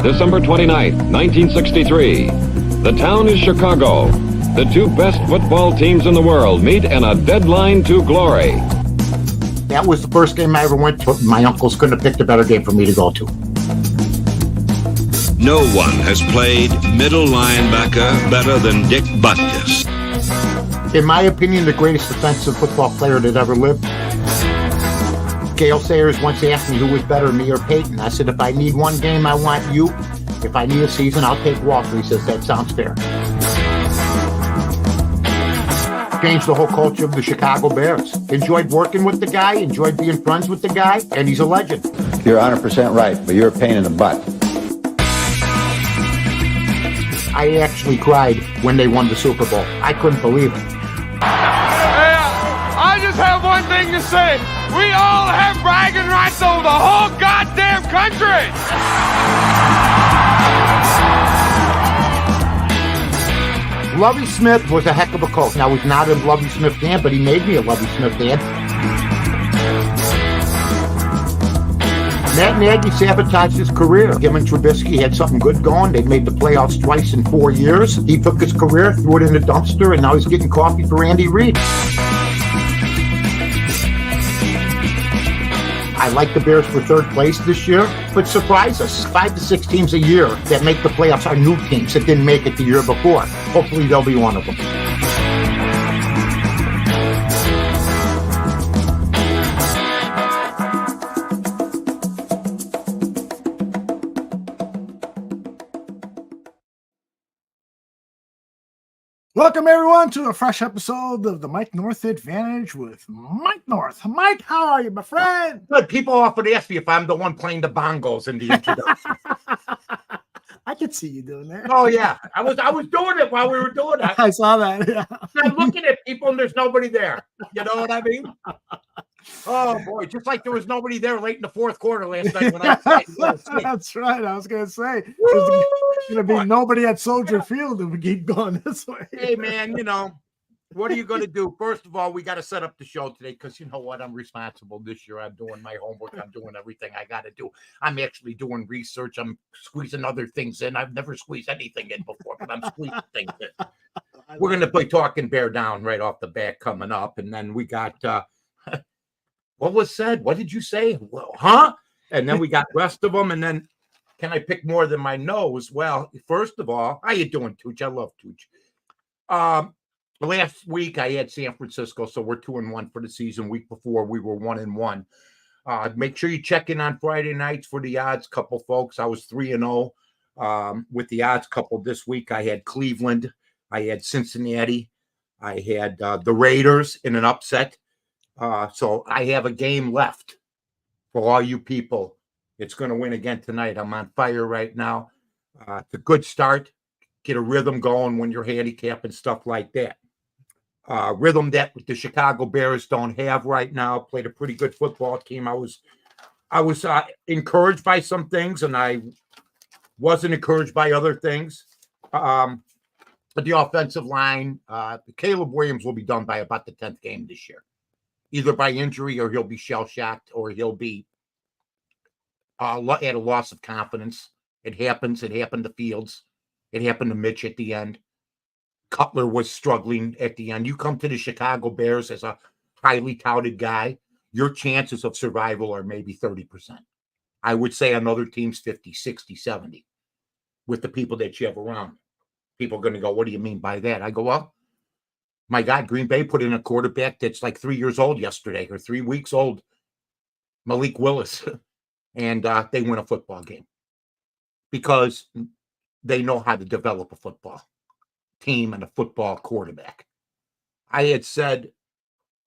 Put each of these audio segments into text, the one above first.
December 29th, 1963. The town is Chicago. The two best football teams in the world meet in a deadline to glory. That was the first game I ever went to. My uncles couldn't have picked a better game for me to go to. No one has played middle linebacker better than Dick Butkus. In my opinion, the greatest defensive football player that ever lived. Gale Sayers once asked me who was better, me or Peyton. I said, if I need one game, I want you. If I need a season, I'll take Walter. He says, that sounds fair. Changed the whole culture of the Chicago Bears. Enjoyed working with the guy, enjoyed being friends with the guy, and he's a legend. You're 100% right, but you're a pain in the butt. I actually cried when they won the Super Bowl. I couldn't believe it. I just have one thing to say. We all have bragging rights over the whole goddamn country. Lovie Smith was a heck of a coach. Now, I was not a Lovie Smith fan, but he made me a Lovie Smith fan. Matt Nagy sabotaged his career. Him and Trubisky had something good going. They made the playoffs twice in 4 years. He took his career, threw it in the dumpster, and now he's getting coffee for Andy Reid. I like the Bears for third place this year, but surprise us. 5 to 6 teams a year that make the playoffs are new teams that didn't make it the year before. Hopefully they'll be one of them. Welcome, everyone, to a fresh episode of the Mike North Advantage with Mike North. Mike, how are you, my friend? Good. People often ask me if I'm the one playing the bongos in the introduction. I could see you doing that. Oh, yeah. I was doing it while we were doing it. I saw that. Yeah. I'm looking at people and there's nobody there. You know what I mean? Oh, boy. Just like there was nobody there late in the fourth quarter last night when I played. That's right. I was going to say, there's going to be nobody at Soldier Field if we keep going this way. Hey, man, you know, what are you going to do? First of all, we got to set up the show today because you know what? I'm responsible this year. I'm doing my homework. I'm doing everything I got to do. I'm actually doing research. I'm squeezing other things in. I've never squeezed anything in before, but I'm squeezing things in. We're going to play Talking Bear Down right off the bat coming up. And then we got, what was said? What did you say? Well, huh? And then we got rest of them. And then can I pick more than my nose? Well, first of all, how you doing, Tooch? I love Tooch. Last week I had San Francisco, so we're 2-1 for the season. Week before we were 1-1. Make sure you check in on Friday nights for the odds couple, folks. I was 3-0 with the odds couple this week. I had Cleveland, I had Cincinnati, I had the Raiders in an upset. So I have a game left for all you people. It's going to win again tonight. I'm on fire right now. It's a good start. Get a rhythm going when you're handicapping stuff like that. Rhythm that the Chicago Bears don't have right now. Played a pretty good football team. I was encouraged by some things, and I wasn't encouraged by other things. But the offensive line, Caleb Williams will be done by about the 10th game this year, either by injury or he'll be shell-shocked or he'll be at a loss of confidence. It happens. It happened to Fields. It happened to Mitch at the end. Cutler was struggling at the end. You come to the Chicago Bears as a highly touted guy, your chances of survival are maybe 30%. I would say on other teams, 50, 60, 70 with the people that you have around. People are going to go, what do you mean by that? I go, well, my God, Green Bay put in a quarterback that's like 3 years old yesterday or 3 weeks old, Malik Willis, and they win a football game because they know how to develop a football team and a football quarterback. I had said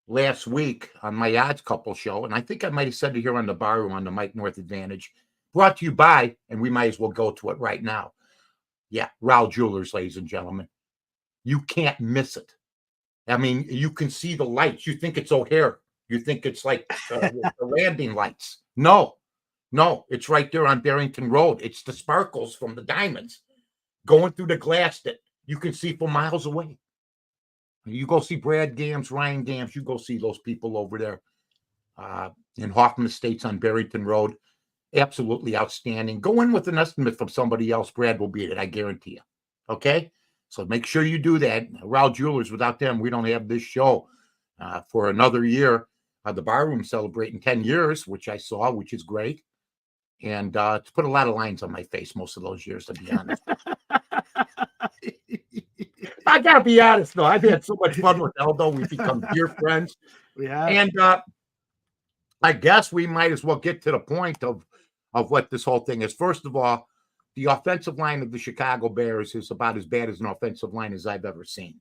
last week on my odds couple show, and I think I might have said it here on the bar room on the Mike North Advantage, brought to you by, and we might as well go to it right now. Yeah, Raul Jewelers, ladies and gentlemen. You can't miss it. I mean, you can see the lights. You think it's O'Hare. You think it's like the landing lights. No, it's right there on Barrington Road. It's the sparkles from the diamonds going through the glass that you can see from miles away. You go see Brad Gams, Ryan Gams, you go see those people over there in Hoffman Estates on Barrington Road. Absolutely outstanding. Go in with an estimate from somebody else. Brad will beat it. I guarantee you. Okay. So make sure you do that. Rao Jewelers, without them, we don't have this show for another year. The barroom celebrating 10 years, which I saw, which is great. And it's put a lot of lines on my face most of those years, to be honest. I got to be honest, though. I've had so much fun with Eldo. We've become dear friends. Yeah. And I guess we might as well get to the point of what this whole thing is. First of all, the offensive line of the Chicago Bears is about as bad as an offensive line as I've ever seen.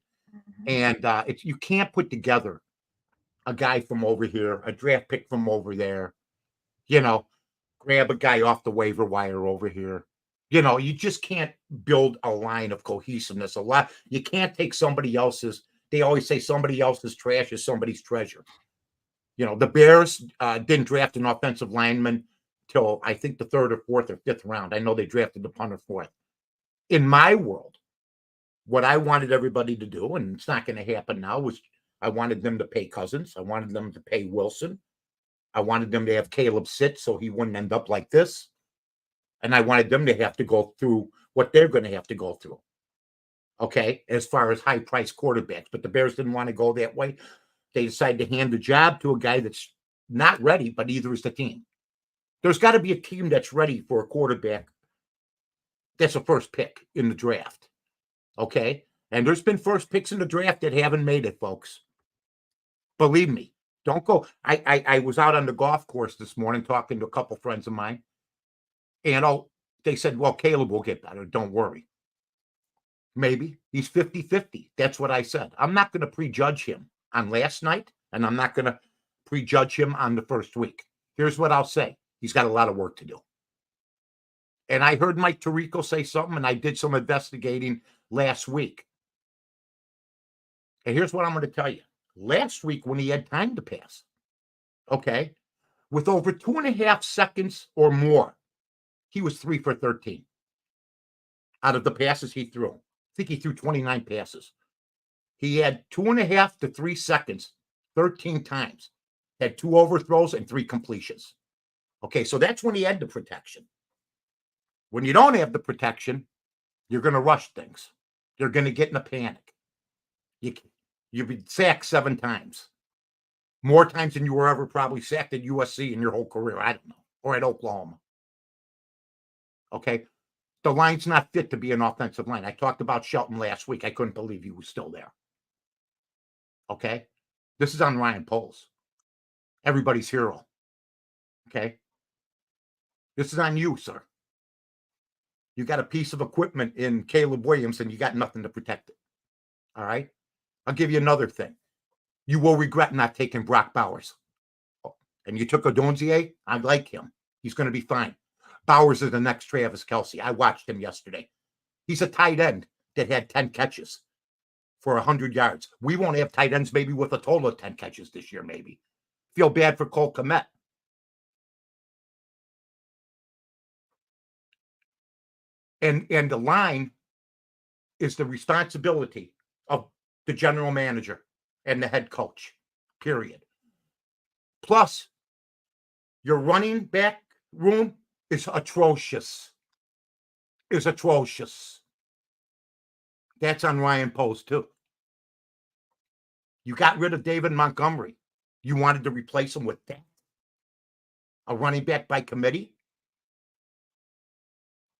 And you can't put together a guy from over here, a draft pick from over there, grab a guy off the waiver wire over here. You just can't build a line of cohesiveness. You can't take somebody else's. They always say somebody else's trash is somebody's treasure. The Bears didn't draft an offensive lineman till I think the 3rd or 4th or 5th round. I know they drafted the punter 4th. In my world, what I wanted everybody to do, and it's not going to happen now, was I wanted them to pay Cousins. I wanted them to pay Wilson. I wanted them to have Caleb sit so he wouldn't end up like this. And I wanted them to have to go through what they're going to have to go through. Okay, as far as high-priced quarterbacks. But the Bears didn't want to go that way. They decided to hand the job to a guy that's not ready, but neither is the team. There's got to be a team that's ready for a quarterback that's a first pick in the draft. Okay? And there's been first picks in the draft that haven't made it, folks. Believe me. Don't go. I was out on the golf course this morning talking to a couple friends of mine. And they said, well, Caleb will get better. Don't worry. Maybe. He's 50-50. That's what I said. I'm not going to prejudge him on last night, and I'm not going to prejudge him on the first week. Here's what I'll say. He's got a lot of work to do. And I heard Mike Tirico say something, and I did some investigating last week. And here's what I'm going to tell you. Last week, when he had time to pass, okay, with over 2.5 seconds or more, he was 3 for 13 out of the passes he threw. I think he threw 29 passes. He had 2.5 to 3 seconds, 13 times, had 2 overthrows and 3 completions. Okay, so that's when he had the protection. When you don't have the protection, you're going to rush things. You're going to get in a panic. You've been sacked 7 times. More times than you were ever probably sacked at USC in your whole career. I don't know. Or at Oklahoma. Okay? The line's not fit to be an offensive line. I talked about Shelton last week. I couldn't believe he was still there. Okay? This is on Ryan Poles. Everybody's hero. Okay? This is on you, sir. You got a piece of equipment in Caleb Williams and you got nothing to protect it. All right? I'll give you another thing. You will regret not taking Brock Bowers. And you took Odonzier. I like him. He's going to be fine. Bowers is the next Travis Kelce. I watched him yesterday. He's a tight end that had 10 catches for 100 yards. We won't have tight ends maybe with a total of 10 catches this year, maybe. Feel bad for Cole Kmet. And the line is the responsibility of the general manager and the head coach, period. Plus, your running back room is atrocious. Is atrocious. That's on Ryan Post, too. You got rid of David Montgomery. You wanted to replace him with that. A running back by committee?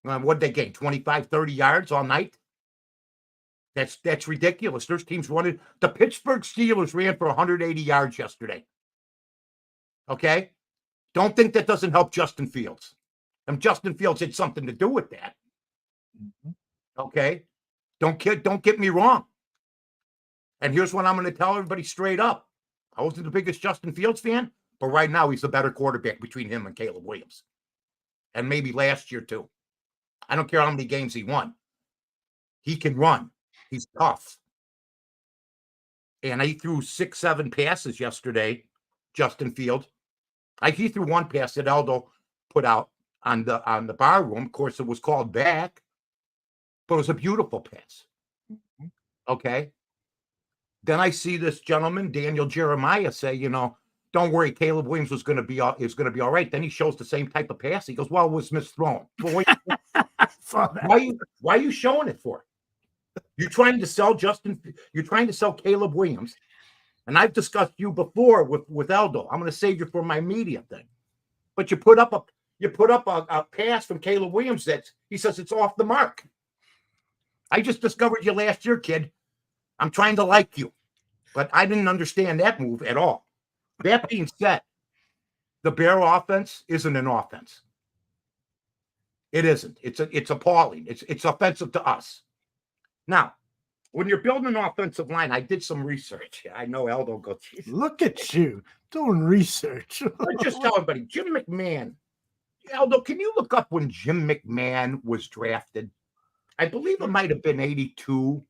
What'd they gain? 25, 30 yards all night? That's ridiculous. There's teams running. The Pittsburgh Steelers ran for 180 yards yesterday. Okay? Don't think that doesn't help Justin Fields. And Justin Fields had something to do with that. Okay? Don't get me wrong. And here's what I'm going to tell everybody straight up. I wasn't the biggest Justin Fields fan, but right now he's the better quarterback between him and Caleb Williams. And maybe last year too. I don't care how many games he won. He can run. He's tough. And he threw 6-7 passes yesterday, Justin Fields. He threw one pass that Eldo put out on the bar room. Of course, it was called back, but it was a beautiful pass. Okay. Then I see this gentleman, Daniel Jeremiah, say, don't worry, Caleb Williams is going to be all right. Then he shows the same type of pass. He goes, well, it was misthrown. Well, wait, why are you showing it for? You're trying to sell you're trying to sell Caleb Williams. And I've discussed you before with Aldo. I'm going to save you for my media thing. But you put up a pass from Caleb Williams that he says it's off the mark. I just discovered you last year, kid. I'm trying to like you. But I didn't understand that move at all. That being said, the Bear offense isn't an offense. It isn't. It's appalling. It's offensive to us. Now, when you're building an offensive line, I did some research. I know Aldo goes, look at you doing research. I just tell everybody, Jim McMahon. Aldo, can you look up when Jim McMahon was drafted? I believe it might have been 82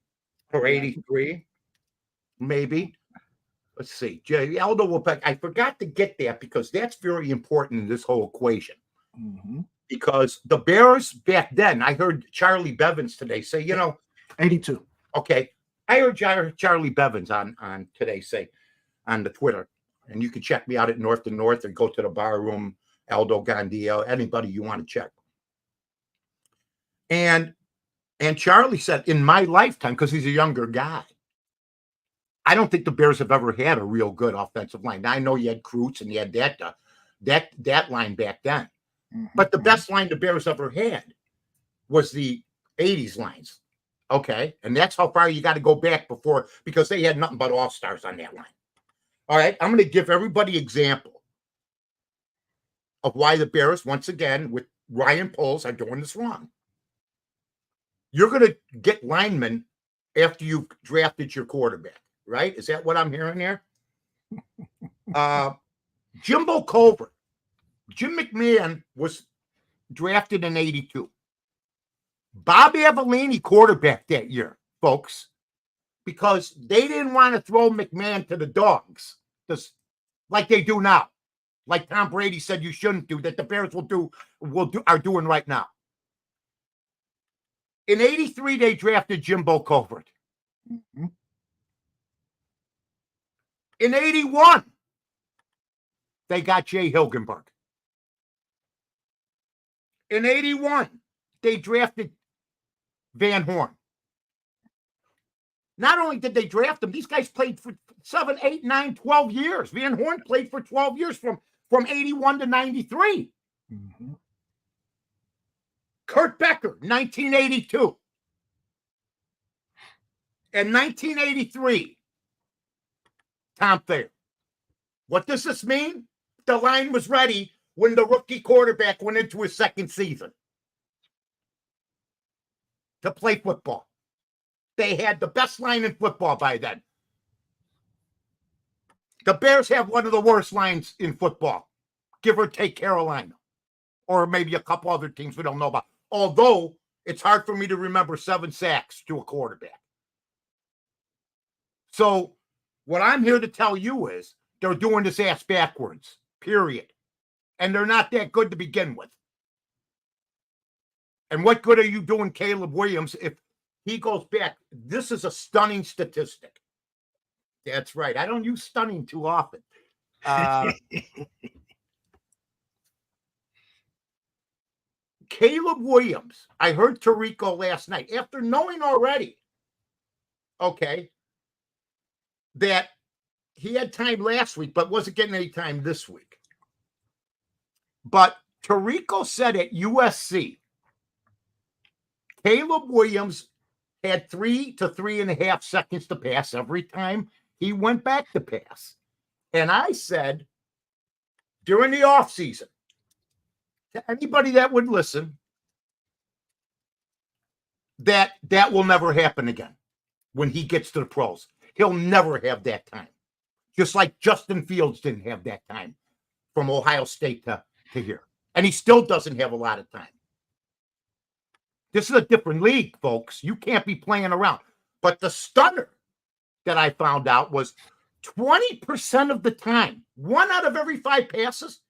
or 83, maybe. Let's see. Aldo will back. I forgot to get that because that's very important in this whole equation. Mm-hmm. Because the Bears back then, I heard Charlie Bevins today say, 82. Okay. I heard Charlie Bevins on today say on the Twitter, and you can check me out at North to North or go to the bar room, Aldo Gandia, anybody you want to check. And Charlie said, in my lifetime, because he's a younger guy, I don't think the Bears have ever had a real good offensive line. Now, I know you had Kreutz and you had that line back then. Mm-hmm. But the best line the Bears ever had was the 80s lines. Okay. And that's how far you got to go back before, because they had nothing but all-stars on that line. All right. I'm going to give everybody an example of why the Bears, once again, with Ryan Poles, are doing this wrong. You're going to get linemen after you've drafted your quarterback, right? Is that what I'm hearing there? Jimbo Clobbered. Jim McMahon was drafted in 82. Bob Avellini quarterback that year, folks, because they didn't want to throw McMahon to the dogs, just like they do now, like Tom Brady said you shouldn't do, that the Bears are doing right now. In 83, they drafted Jimbo Clobbered. Mm-hmm. In 81, they got Jay Hilgenberg. In 81, they drafted Van Horn. Not only did they draft him, these guys played for 7, 8, 9, 12 years. Van Horn played for 12 years from 81 to 93. Mm-hmm. Kurt Becker, 1982. In 1983, Tom Thayer. What does this mean? The line was ready when the rookie quarterback went into his second season to play football. They had the best line in football by then. The Bears have one of the worst lines in football, give or take Carolina, or maybe a couple other teams we don't know about. Although it's hard for me to remember 7 sacks to a quarterback. So what I'm here to tell you is they're doing this ass backwards, period. And they're not that good to begin with. And what good are you doing, Caleb Williams, if he goes back? This is a stunning statistic. That's right. I don't use stunning too often. Caleb Williams, I heard Tirico last night, after knowing already, okay, that he had time last week, but wasn't getting any time this week. But Tirico said at USC, Caleb Williams had 3 to 3.5 seconds to pass every time he went back to pass. And I said, during the offseason, to anybody that would listen, that will never happen again when he gets to the pros. He'll never have that time. Just like Justin Fields didn't have that time from Ohio State to here. And he still doesn't have a lot of time. This is a different league, folks. You can't be playing around. But the stunner that I found out was 20% of the time, 1 out of every 5 passes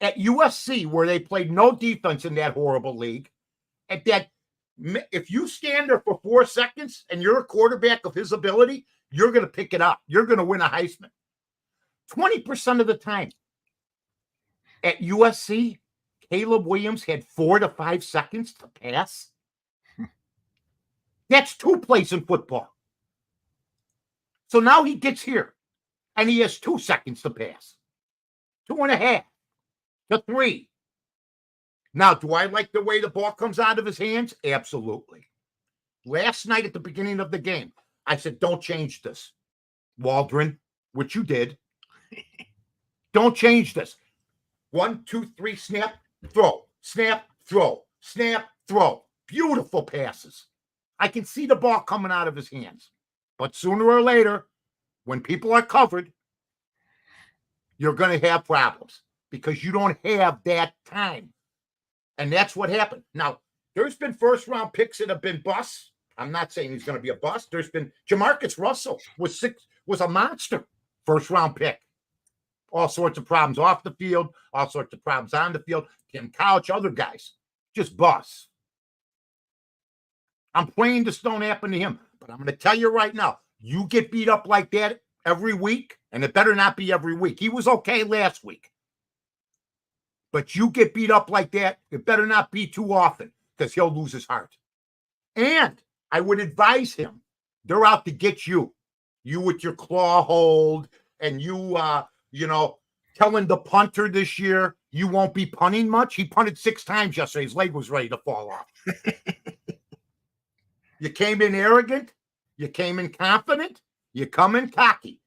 at USC, where they played no defense in that horrible league, and that if you stand there for 4 seconds and you're a quarterback of his ability, you're going to pick it up. You're going to win a Heisman. 20% of the time. At USC, Caleb Williams had 4 to 5 seconds to pass. That's 2 plays in football. So now he gets here, and he has 2 seconds to pass. 2.5 to 3. Now, do I like the way the ball comes out of his hands? Absolutely. Last night at the beginning of the game, I said, don't change this. Waldron, which you did. Don't change this. 1, 2, 3, snap, throw, snap, throw, snap, throw. Beautiful passes. I can see the ball coming out of his hands. But sooner or later, when people are covered, you're going to have problems because you don't have that time. And that's what happened. Now, there's been first-round picks that have been busts. I'm not saying he's going to be a bust. There's been Jamarcus Russell was a monster first-round pick. All sorts of problems off the field, all sorts of problems on the field. Tim Couch, other guys, just busts. I'm praying this don't happen to him. But I'm going to tell you right now, you get beat up like that every week, and it better not be every week. He was okay last week. But you get beat up like that, it better not be too often because he'll lose his heart. And I would advise him, they're out to get you. You with your claw hold and you, telling the punter this year you won't be punting much. He punted 6 times yesterday. His leg was ready to fall off. You came in arrogant. You came in confident. You come in cocky.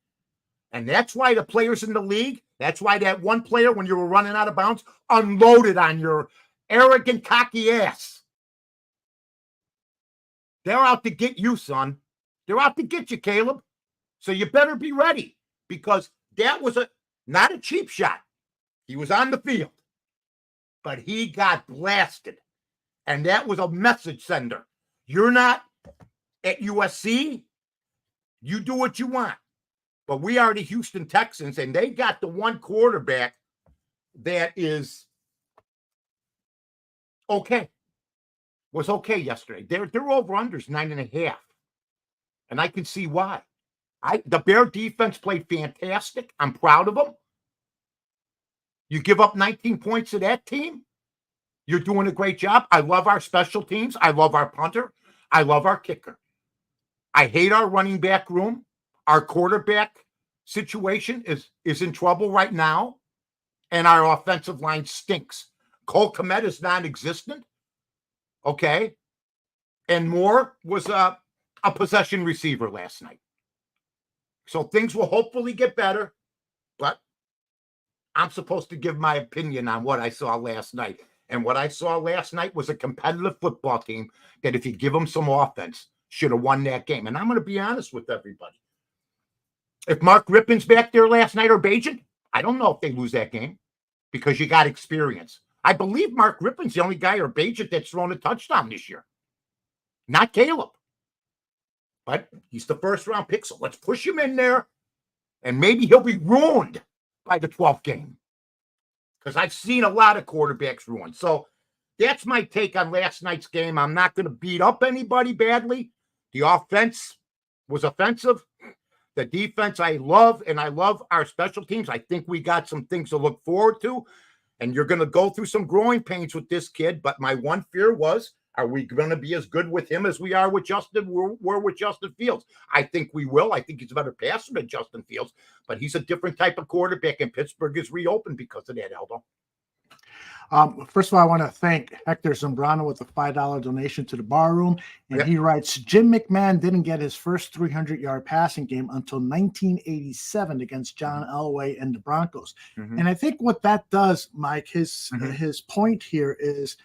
And that's why the players in the league, that's why that one player, when you were running out of bounds, unloaded on your arrogant, cocky ass. They're out to get you, son. They're out to get you, Caleb. So you better be ready because that was not a cheap shot. He was on the field, but he got blasted. And that was a message sender. You're not at USC. You do what you want. But we are the Houston Texans, and they got the one quarterback that is okay. Was okay yesterday. Their over-under's 9.5. And I can see why. The Bear defense played fantastic. I'm proud of them. You give up 19 points to that team, you're doing a great job. I love our special teams. I love our punter. I love our kicker. I hate our running back room. Our quarterback situation is in trouble right now, and our offensive line stinks. Cole Kmet is non-existent. Okay. And Moore was a possession receiver last night. So things will hopefully get better, but I'm supposed to give my opinion on what I saw last night. And what I saw last night was a competitive football team that if you give them some offense, should have won that game. And I'm going to be honest with everybody. If Mark Rippon's back there last night or Bajan, I don't know if they lose that game because you got experience. I believe Mark Rippon's the only guy or Bajan that's thrown a touchdown this year. Not Caleb. But he's the first-round pick, so let's push him in there, and maybe he'll be ruined by the 12th game because I've seen a lot of quarterbacks ruined. So that's my take on last night's game. I'm not going to beat up anybody badly. The offense was offensive. The defense I love, and I love our special teams. I think we got some things to look forward to, and you're going to go through some growing pains with this kid, but my one fear was, are we going to be as good with him as we are with Justin? We're with Justin Fields. I think we will. I think he's a better passer than Justin Fields, but he's a different type of quarterback, and Pittsburgh is reopened because of that, Aldo. First of all, I want to thank Hector Zambrano with a $5 donation to the bar room. And he writes, Jim McMahon didn't get his first 300-yard passing game until 1987 against John Elway and the Broncos. Mm-hmm. And I think what that does, Mike, his point here is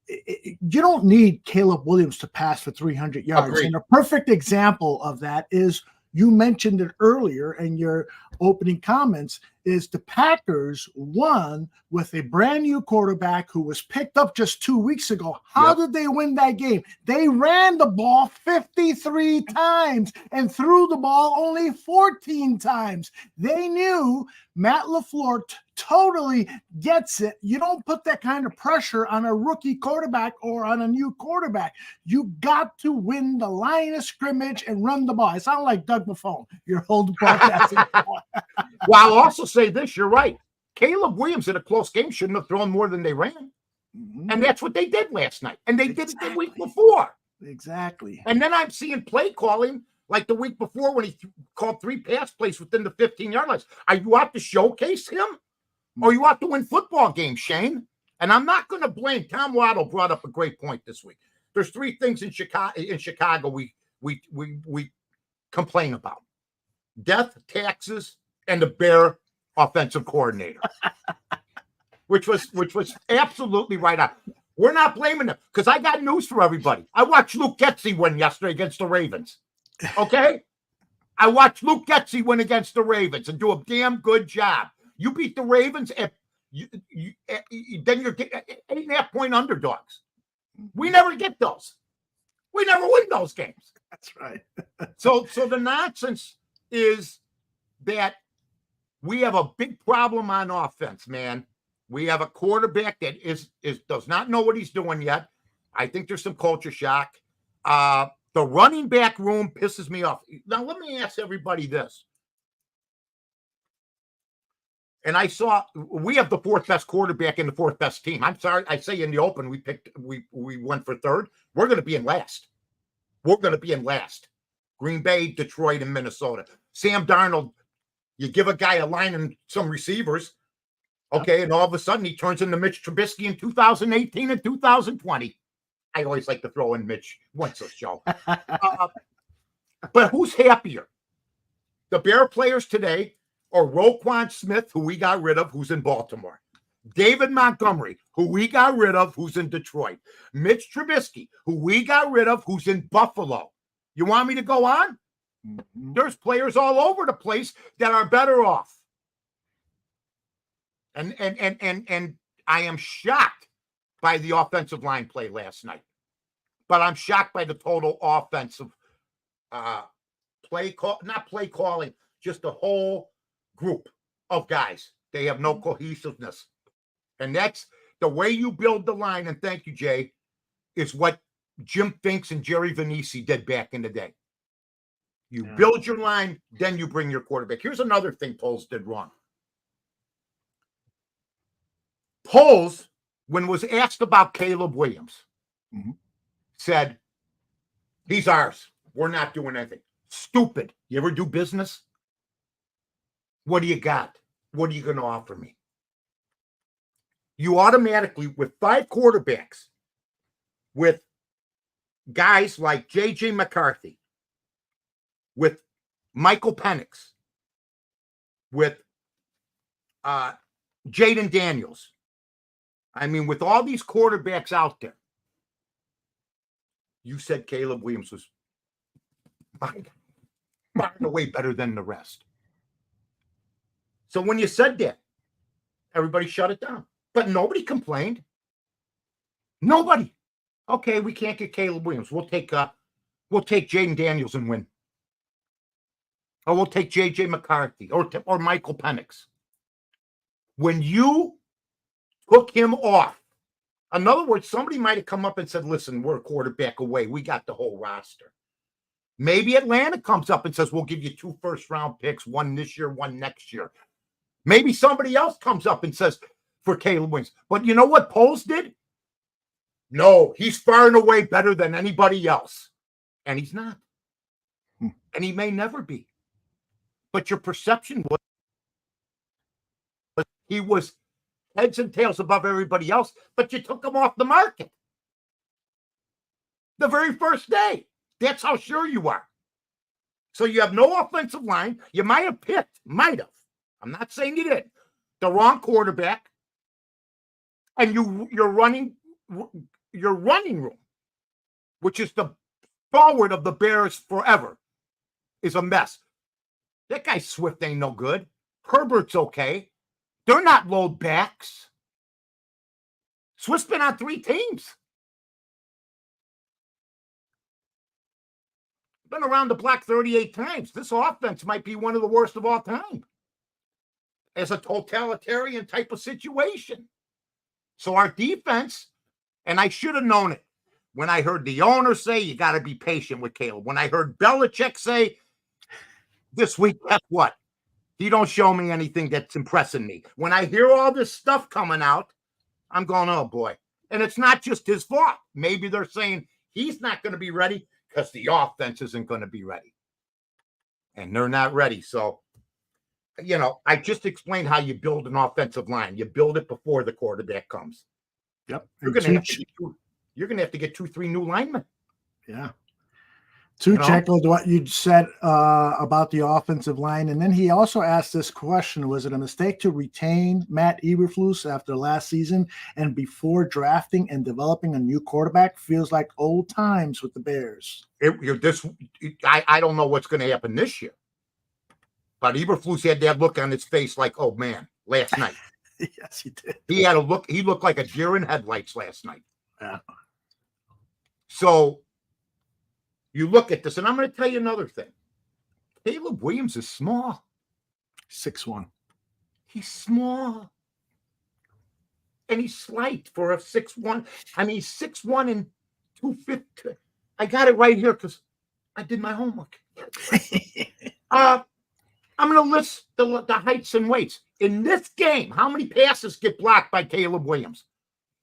you don't need Caleb Williams to pass for 300 yards. Agreed. And a perfect example of that is you mentioned it earlier in your opening comments is the Packers won with a brand new quarterback who was picked up just 2 weeks ago. How did they win that game? They ran the ball 53 times and threw the ball only 14 times. They knew Matt LaFleur totally gets it. You don't put that kind of pressure on a rookie quarterback or on a new quarterback. You got to win the line of scrimmage and run the ball. I sound like Doug Buffone. You're holding broadcasting. Well, I'll also say this. You're right. Caleb Williams in a close game shouldn't have thrown more than they ran. And that's what they did last night. And they did it the week before. Exactly. And then I'm seeing play calling like the week before when he called 3 pass plays within the 15-yard lines. Are you out to showcase him? Or you out to win football games, Shane? And I'm not going to blame. Tom Waddle brought up a great point this week. There's 3 things in Chicago we complain about: death, taxes, and the Bear offensive coordinator. which was absolutely right on. We're not blaming them, because I got news for everybody. I watched Luke Getsy win yesterday against the Ravens. Okay? I watched Luke Getsy win against the Ravens and do a damn good job. You beat the Ravens, then you're 8.5-point underdogs. We never get those. We never win those games. That's right. So the nonsense is that we have a big problem on offense, man. We have a quarterback that does not know what he's doing yet. I think there's some culture shock. The running back room pisses me off. Now, let me ask everybody this. And we have the 4th best quarterback in the 4th best team. I'm sorry, I say in the open, we went for 3rd. We're going to be in last. We're going to be in last. Green Bay, Detroit, and Minnesota. Sam Darnold, you give a guy a line and some receivers, okay, and all of a sudden he turns into Mitch Trubisky in 2018 and 2020. I always like to throw in Mitch once a show. But who's happier? The Bear players today, or Roquan Smith, who we got rid of, who's in Baltimore? David Montgomery, who we got rid of, who's in Detroit? Mitch Trubisky, who we got rid of, who's in Buffalo? You want me to go on? Mm-hmm. There's players all over the place that are better off. And I am shocked by the offensive line play last night. But I'm shocked by the total offensive not play calling, just the whole group of guys. They have no cohesiveness. And that's the way you build the line. And thank you, Jay, is what Jim Finks and Jerry Venisi did back in the day. You build your line, then you bring your quarterback. Here's another thing Poles did wrong. Poles, when was asked about Caleb Williams, said, he's ours. We're not doing anything. Stupid. You ever do business? What do you got? What are you going to offer me? You automatically, with 5 quarterbacks, with guys like J.J. McCarthy, with Michael Penix, with Jaden Daniels. I mean, with all these quarterbacks out there, you said Caleb Williams was far and away better than the rest. So when you said that, everybody shut it down. But nobody complained. Nobody. Okay, we can't get Caleb Williams. We'll take Jaden Daniels and win. Or we'll take J.J. McCarthy or Michael Penix. When you took him off, in other words, somebody might have come up and said, listen, we're a quarterback away. We got the whole roster. Maybe Atlanta comes up and says, we'll give you 2 first-round picks, 1 this year, 1 next year. Maybe somebody else comes up and says, for Caleb Williams. But you know what Poles did? No, he's far and away better than anybody else. And he's not. And he may never be. But your perception was he was heads and tails above everybody else, but you took him off the market the very first day. That's how sure you are. So you have no offensive line. You might have picked, I'm not saying you did, the wrong quarterback. And your running room, which is the forward of the Bears forever, is a mess. That guy Swift ain't no good. Herbert's okay. They're not load backs. Swift's been on 3 teams. Been around the block 38 times. This offense might be one of the worst of all time as a totalitarian type of situation. So our defense, and I should have known it when I heard the owner say you got to be patient with Caleb. When I heard Belichick say this week, guess what? He don't show me anything that's impressing me. When I hear all this stuff coming out, I'm going, oh boy. And it's not just his fault. Maybe they're saying he's not going to be ready because the offense isn't going to be ready. And they're not ready. So, you know, I just explained how you build an offensive line. You build it before the quarterback comes. Yep. You're going to have to get 2-3 new linemen. Yeah. To check with what you said about the offensive line. And then he also asked this question: was it a mistake to retain Matt Eberflus after last season and before drafting and developing a new quarterback? Feels like old times with the Bears. I don't know what's going to happen this year. But Eberflus had that look on his face like, oh, man, last night. Yes, he did. He had a look. He looked like a deer in headlights last night. Yeah. So you look at this, and I'm going to tell you another thing. Caleb Williams is small. 6'1". He's small. And he's slight for a 6'1". I mean, 6'1" and 250. I got it right here because I did my homework. I'm going to list the heights and weights. In this game, how many passes get blocked by Caleb Williams?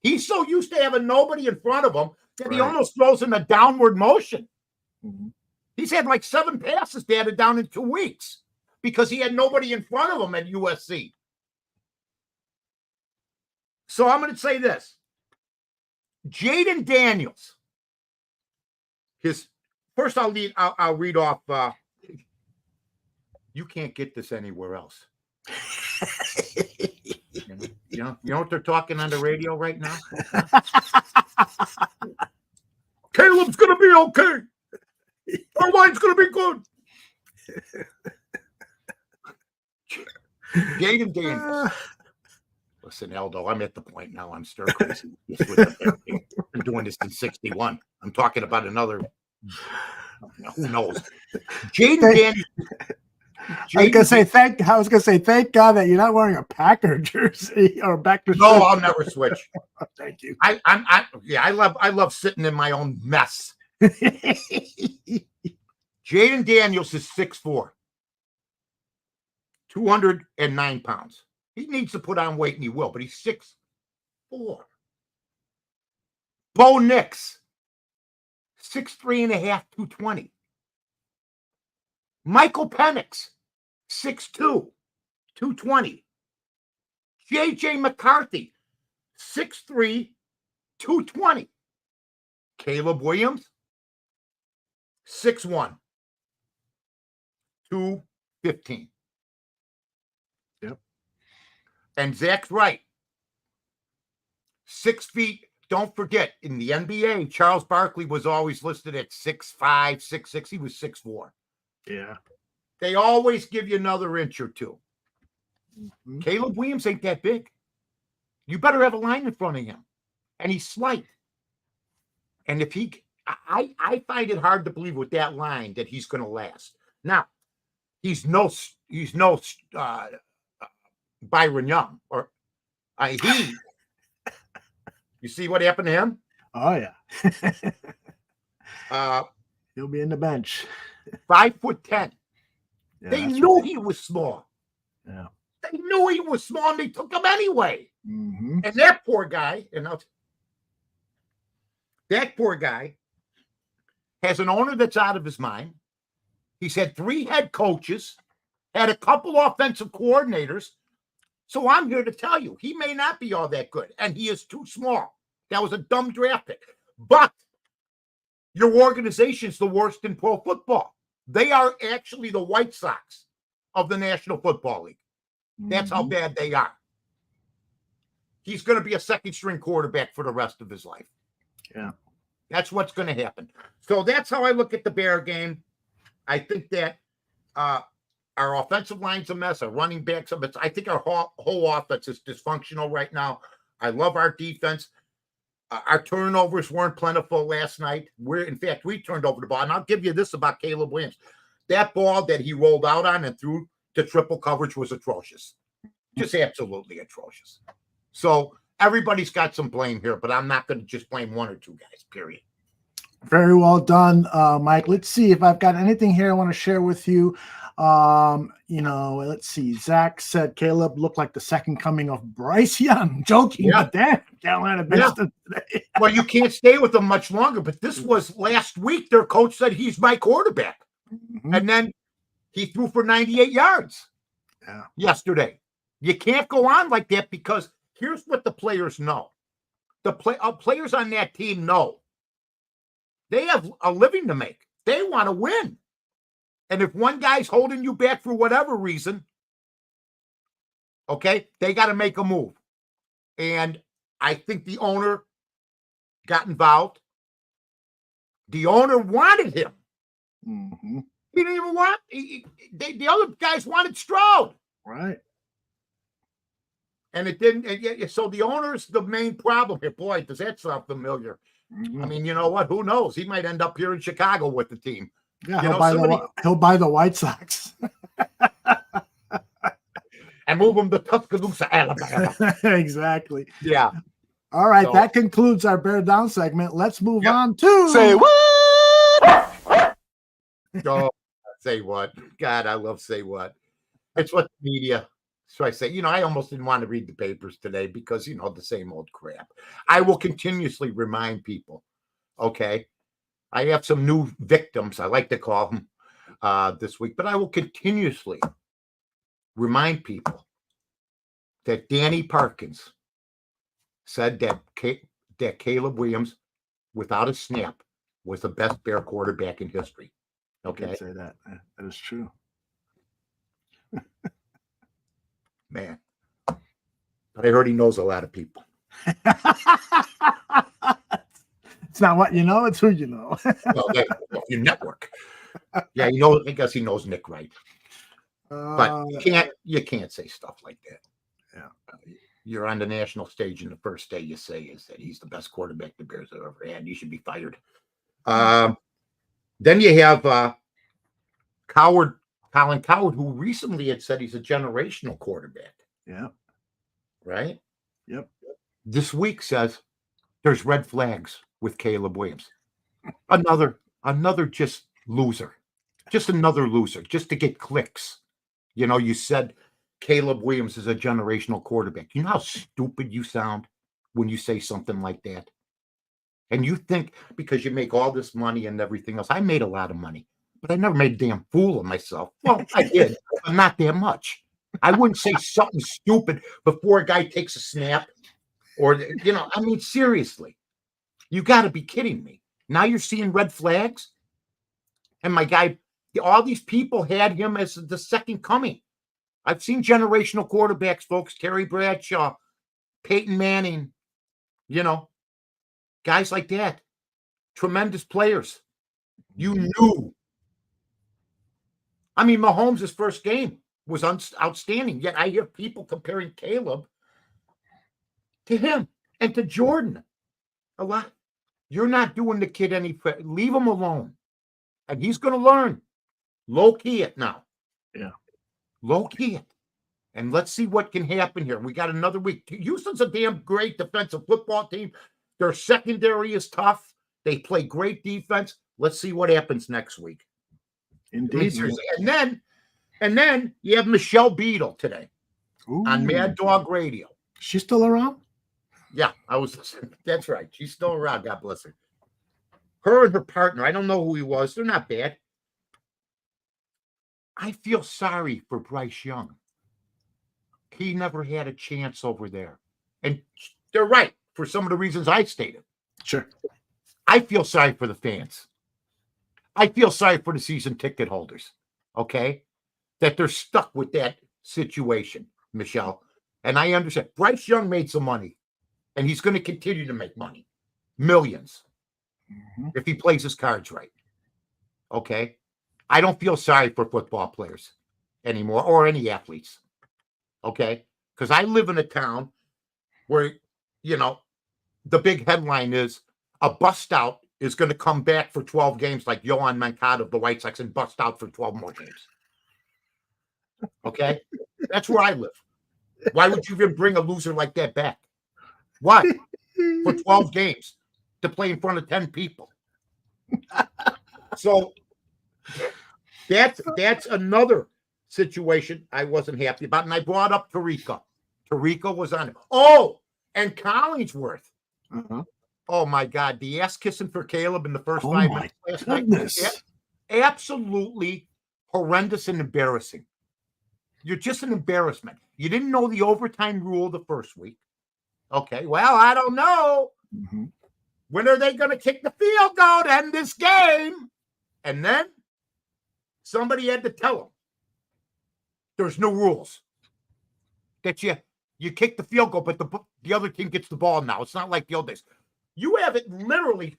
He's so used to having nobody in front of him that he almost throws in a downward motion. Mm-hmm. He's had like 7 passes batted down in 2 weeks because he had nobody in front of him at USC. So I'm going to say this. Jaden Daniels. First I'll read off. You can't get this anywhere else. You know what they're talking on the radio right now? Caleb's going to be okay. Our line's going to be good. Jaden Daniels. Listen, Aldo, I'm at the point now. I'm stir crazy. I've been doing this since 61. I'm talking about another. Who knows? Jaden Daniels. I was gonna say, thank God that you're not wearing a Packer jersey or back to. No, I'll never switch. Thank you. I love sitting in my own mess. Jaden Daniels is 6'4", 209 pounds. He needs to put on weight, and he will, but he's 6'4". Bo Nix, 6'3.5", 220. Michael Penix, 6'2", 220. J.J. McCarthy, 6'3", 220. Caleb Williams, 6'1", 215. Yep. And Zach's right. 6 feet. Don't forget, in the NBA, Charles Barkley was always listed at 6'5", 6'6". He was 6'4". Yeah. They always give you another inch or two. Mm-hmm. Caleb Williams ain't that big. You better have a line in front of him. And he's slight. And if I find it hard to believe with that line that he's going to last. Now, he's no Byron Young or you see what happened to him? Oh yeah. He'll be in the bench. 5'10". Yeah, they knew he was small. Yeah. They knew he was small and they took him anyway. Mm-hmm. And that poor guy, has an owner that's out of his mind. He's had 3 head coaches, had a couple offensive coordinators. So I'm here to tell you, he may not be all that good, and he is too small. That was a dumb draft pick. But your organization's the worst in pro football. They are actually the White Sox of the National Football League. That's how bad they are. He's going to be a second-string quarterback for the rest of his life. Yeah. That's what's going to happen. So that's how I look at the Bear game. I think that Our offensive line's a mess. Our running backs, I think our whole offense is dysfunctional right now. I love our defense. Our turnovers weren't plentiful last night. In fact, we turned over the ball. And I'll give you this about Caleb Williams. That ball that he rolled out on and threw to triple coverage was atrocious. Just absolutely atrocious. So everybody's got some blame here, but I'm not going to just blame one or two guys, period. Very well done, Mike. Let's see if I've got anything here I want to share with you. Let's see. Zach said Caleb looked like the second coming of Bryce Young. Joking, but damn, Carolina benched him today. Well, you can't stay with them much longer, but this was last week. Their coach said he's my quarterback. Mm-hmm. And then he threw for 98 yards yesterday. You can't go on like that because here's what the players know. The players on that team know. They have a living to make. They want to win. And if one guy's holding you back for whatever reason, okay, they got to make a move. And I think the owner got involved. The owner wanted him. Mm-hmm. He didn't even want the other guys wanted Stroud. Right. And it didn't. So the owner's the main problem here. Boy, does that sound familiar. Mm-hmm. I mean, you know what? Who knows? He might end up here in Chicago with the team. Yeah, he'll buy the White Sox. And move them to Tuscaloosa, Alabama. Exactly. Yeah. All right, that concludes our Bear Down segment. Let's move on to Say what? Oh, say what? God, I love say what. It's what the media. So I say, I almost didn't want to read the papers today because, the same old crap. I will continuously remind people, okay? I have some new victims, I like to call them this week, but I will continuously remind people that Danny Parkins said that Caleb Williams, without a snap, was the best Bear quarterback in history. Okay? I can say that. That is true. Man. But I heard he knows a lot of people. It's not what you know, it's who you know. Well, your network. Yeah, I guess he knows Nick Wright. But you can't say stuff like that. Yeah. You're on the national stage, and the first day you say is that he's the best quarterback the Bears have ever had. You should be fired. Then you have Colin Coward, who recently had said he's a generational quarterback. Yeah. Right? Yep. This week says there's red flags with Caleb Williams. Another just loser. Just another loser, just to get clicks. You said Caleb Williams is a generational quarterback. You know how stupid you sound when you say something like that? And you think because you make all this money and everything else, I made a lot of money, but I never made a damn fool of myself. Well, I did, but not that much. I wouldn't say something stupid before a guy takes a snap or, seriously, you got to be kidding me. Now you're seeing red flags. And my guy, all these people had him as the second coming. I've seen generational quarterbacks, folks, Terry Bradshaw, Peyton Manning, guys like that. Tremendous players. You knew. I mean, Mahomes' first game was outstanding, yet I hear people comparing Caleb to him and to Jordan a lot. You're not doing the kid any credit. Leave him alone. And he's going to learn. Low-key it now. Yeah. Low-key it. And let's see what can happen here. We got another week. Houston's a damn great defensive football team. Their secondary is tough. They play great defense. Let's see what happens next week. Indeed. And then you have Michelle Beadle today. Ooh. On Mad Dog Radio. She's still around? Yeah, that's right. She's still around. God bless her. Her and her partner, I don't know who he was. They're not bad. I feel sorry for Bryce Young. He never had a chance over there. And they're right for some of the reasons I stated. Sure. I feel sorry for the fans. I feel sorry for the season ticket holders. Okay? That they're stuck with that situation, Michelle. And I understand. Bryce Young made some money. And he's going to continue to make money. Millions. Mm-hmm. If he plays his cards right. Okay? I don't feel sorry for football players. anymore, or any athletes. Okay? Because I live in a town where, the big headline is a bust out is going to come back for 12 games like Yohan Moncada of the White Sox and bust out for 12 more games. Okay? That's where I live. Why would you even bring a loser like that back? Why? For 12 games to play in front of 10 people. So that's another situation I wasn't happy about. And I brought up Tariqa. Tariqa was on it. Oh, and Collingsworth. Oh, my God. The ass kissing for Caleb in the first 5 minutes last night. Absolutely horrendous and embarrassing. You're just an embarrassment. You didn't know the overtime rule the first week. Okay, well, I don't know. When are they going to kick the field goal to end this game? And then somebody had to tell them there's no rules. That you kick the field goal, but the other team gets the ball now. It's not like the old days. You have it literally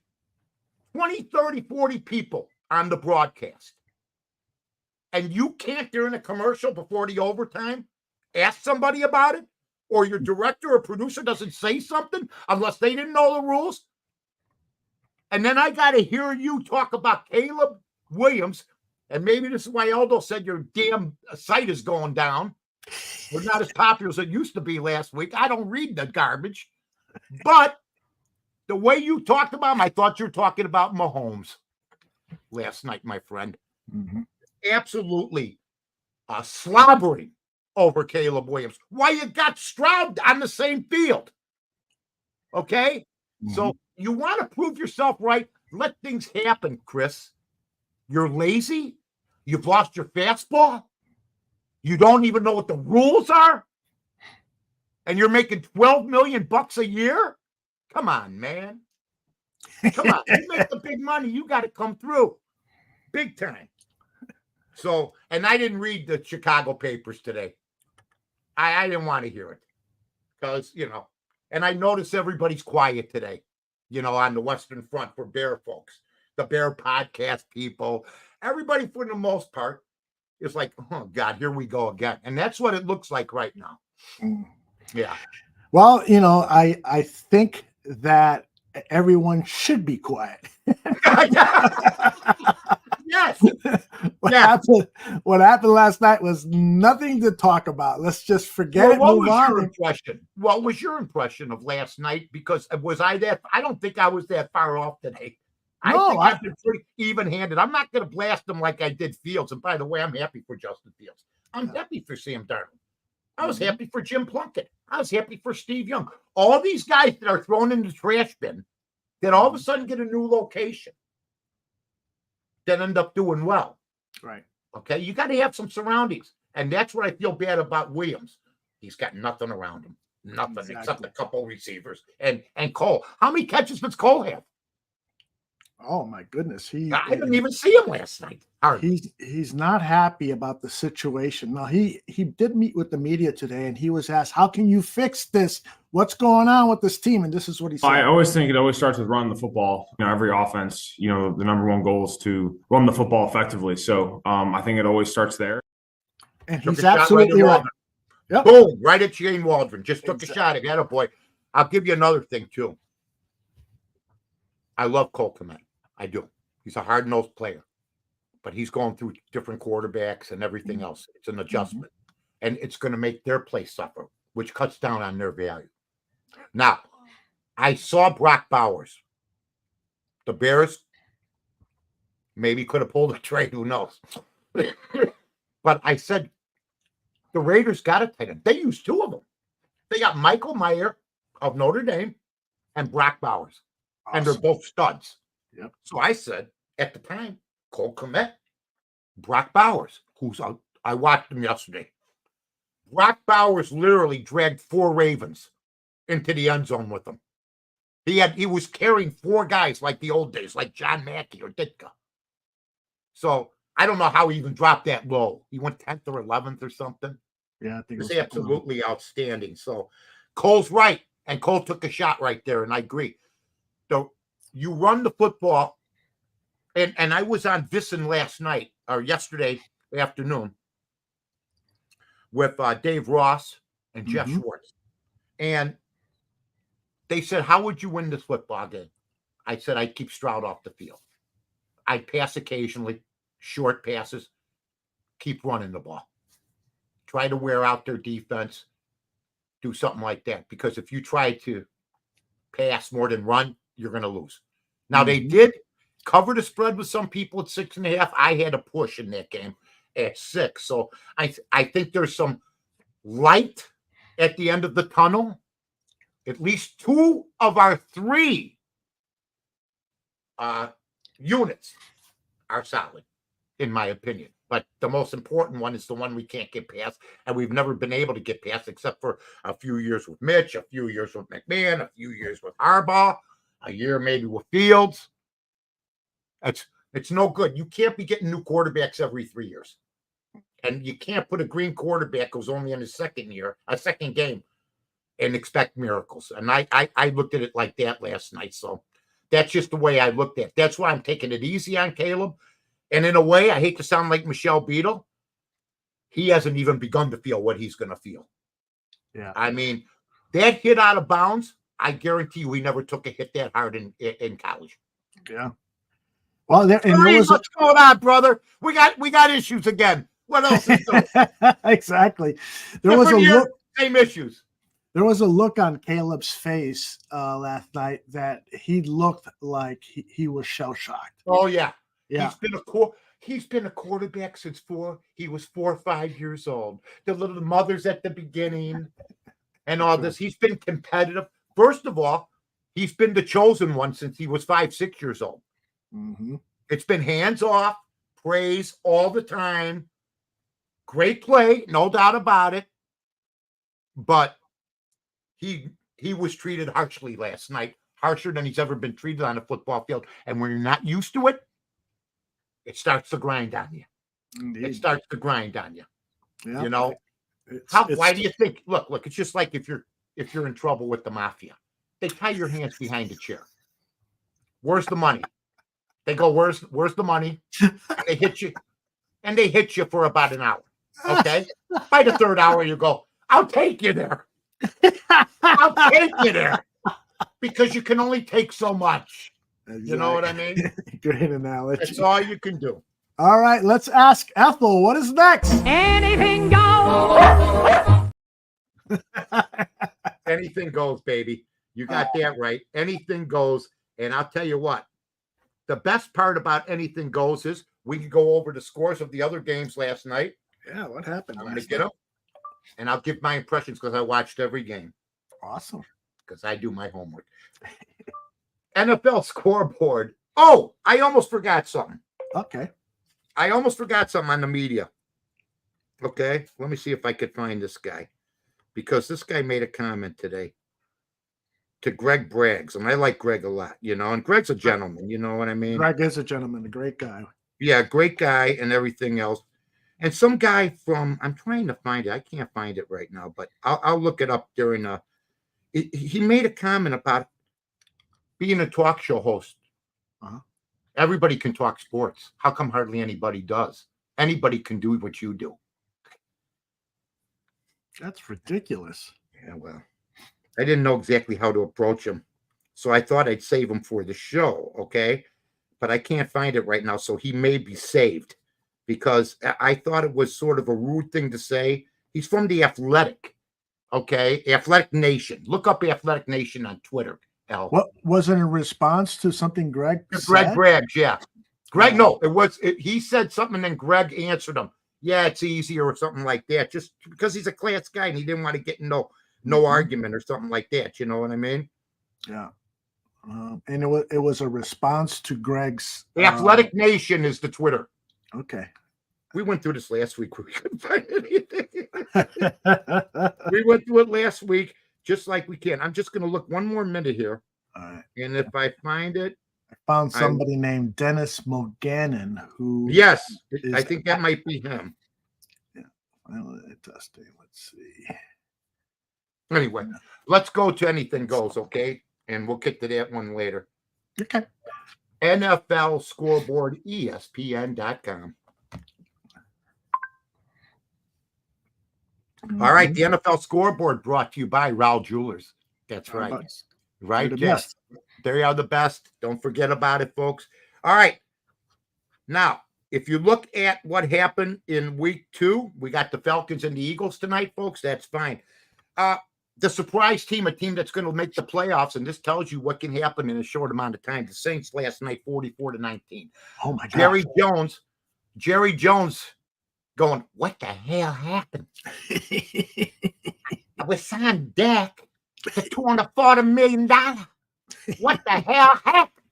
20, 30, 40 people on the broadcast. And you can't, during a commercial before the overtime, ask somebody about it? Or your director or producer doesn't say something unless they didn't know the rules? And then I got to hear you talk about Caleb Williams. And maybe this is why Aldo said your damn site is going down. We're not as popular as it used to be last week. I don't read the garbage. But the way you talked about him, I thought you were talking about Mahomes last night, my friend. Absolutely slobbering over Caleb Williams. Why you got Stroud on the same field? Okay? So you want to prove yourself right. Let things happen, Chris. You're lazy. You've lost your fastball. You don't even know what the rules are. And you're making $12 million a year? Come on, man. Come on. You make the big money. You got to come through. Big time. So, and I didn't read the Chicago papers today. I didn't want to hear it because, and I noticed everybody's quiet today, on the Western Front for Bear folks, the Bear podcast people, everybody for the most part is like, oh God, here we go again. And that's what it looks like right now. Yeah. Well, I think that everyone should be quiet. Yes. What happened last night was nothing to talk about. Let's just forget it. What was your impression? What was your impression of last night? Because I don't think I was that far off today. I think I've been pretty even-handed. I'm not going to blast them like I did Fields. And by the way, I'm happy for Justin Fields. I'm happy for Sam Darnold. I was happy for Jim Plunkett. I was happy for Steve Young. All these guys that are thrown in the trash bin that all of a sudden get a new location that end up doing well. Right. Okay. You got to have some surroundings. And that's what I feel bad about Williams. He's got nothing around him. Nothing except a couple receivers. And Cole. How many catches does Cole have? Oh my goodness. I didn't even see him last night. He's not happy about the situation. Now he did meet with the media today and he was asked, how can you fix this? What's going on with this team? And this is what he said. I always think it always starts with running the football. Every offense, the number one goal is to run the football effectively. So I think it always starts there. And he's absolutely right. Yep. Boom, right at Shane Waldron. Just took a shot at that boy. I'll give you another thing too. I love Cole Kmet. I do. He's a hard-nosed player. But he's going through different quarterbacks and everything else. It's an adjustment. And it's going to make their play suffer, which cuts down on their value. Now, I saw Brock Bowers. The Bears maybe could have pulled a trade. Who knows? But I said, the Raiders got a tight end. They used two of them. They got Michael Mayer of Notre Dame and Brock Bowers. Awesome. And they're both studs. Yep. So I said, at the time, Cole Kmet, Brock Bowers, I watched him yesterday. Brock Bowers literally dragged 4 Ravens into the end zone with him. He was carrying 4 guys like the old days, like John Mackey or Ditka. So I don't know how he even dropped that low. He went 10th or 11th or something. Yeah, I think it was absolutely outstanding. So Cole's right, and Cole took a shot right there, and I agree. So you run the football. And I was on Visson last night or yesterday afternoon, with Dave Ross and Jeff Schwartz. And they said, how would you win this football game? I said, I'd keep Stroud off the field. I'd pass occasionally, short passes, keep running the ball. Try to wear out their defense, do something like that. Because if you try to pass more than run, you're going to lose. Now, they did cover the spread with some people at 6.5. I had a push in that game at 6. So I think there's some light at the end of the tunnel. At least 2 of our 3 units are solid, in my opinion. But the most important one is the one we can't get past, and we've never been able to get past except for a few years with Mitch, a few years with McMahon, a few years with Harbaugh, a year maybe with Fields. It's no good. You can't be getting new quarterbacks every 3 years. And you can't put a green quarterback who's only in his second game, and expect miracles. And I looked at it like that last night. So that's just the way I looked at it. That's why I'm taking it easy on Caleb. And in a way, I hate to sound like Michelle Beadle, he hasn't even begun to feel what he's going to feel. Yeah. I mean, that hit out of bounds, I guarantee you he never took a hit that hard in college. Yeah. Well, there was what's going on, brother? We got issues again. What else is there? Exactly. There was a look. Same issues. There was a look on Caleb's face last night that he looked like he was shell shocked. Oh yeah. Yeah. He's been a quarterback since he was 4 or 5 years old. The little mothers at the beginning and all this. He's been competitive. First of all, he's been the chosen one since he was 5, 6 years old. It's been hands off, praise all the time. Great play, no doubt about it. But he was treated harshly last night, harsher than he's ever been treated on a football field. And when you're not used to it, it starts to grind on you. Indeed. It starts to grind on you. Yeah. You know, why do you think? Look, it's just like if you're in trouble with the mafia, they tie your hands behind a chair. Where's the money? They go, where's the money? They hit you for about an hour. Okay. By the 3rd hour, you go, I'll take you there. I'll take you there. Because you can only take so much. Exactly. You know what I mean? Great analogy. That's all you can do. All right, let's ask Ethel, what is next? Anything goes. Anything goes, baby. You got that right. Anything goes. And I'll tell you what, the best part about anything goes is we can go over the scores of the other games last night. Yeah, what happened? I'm going to get them. And I'll give my impressions because I watched every game. Awesome. Because I do my homework. NFL scoreboard. Oh, I almost forgot something. Okay. I almost forgot something on the media. Okay. Let me see if I could find this guy. Because this guy made a comment today to Greg Braggs. And I like Greg a lot, you know. And Greg's a gentleman, you know what I mean? Greg is a gentleman, a great guy. Yeah, great guy and everything else. And some guy from, I'm trying to find it. I can't find it right now, but I'll look it up during he made a comment about being a talk show host. Everybody can talk sports. How come hardly anybody does? Anybody can do what you do. That's ridiculous. Yeah, well, I didn't know exactly how to approach him. So I thought I'd save him for the show, okay? But I can't find it right now, so he may be saved because I thought it was sort of a rude thing to say. He's from the Athletic, okay? Athletic Nation. Look up Athletic Nation on Twitter, Al. What was it in response to something Greg said? Greg Braggs, yeah. Greg, no, he said something and then Greg answered him. Yeah, it's easier or something like that. Just because he's a class guy and he didn't want to get in no argument or something like that. You know what I mean? Yeah. And it was a response to Greg's. Athletic Nation is the Twitter. Okay. We went through this last week. We couldn't find anything. We went through it last week, just like we can. I'm just going to look one more minute here. All right. And if I find it. I found somebody named Dennis Moganin who. Yes. I think that might be him. Yeah. Well, testing. Let's see. Anyway, let's go to anything goes, okay? And we'll get to that one later. Okay. NFL scoreboard, ESPN.com. All right, the NFL scoreboard brought to you by Raul Jewelers. That's right. Right, yes. They are the best. Don't forget about it, folks. All right. Now, if you look at what happened in week 2, we got the Falcons and the Eagles tonight, folks. That's fine. The surprise team, a team that's going to make the playoffs, and this tells you what can happen in a short amount of time. The Saints last night, 44-19. Oh, my God. Jerry Jones going, what the hell happened? We signed Dak for $240 million. What the hell happened?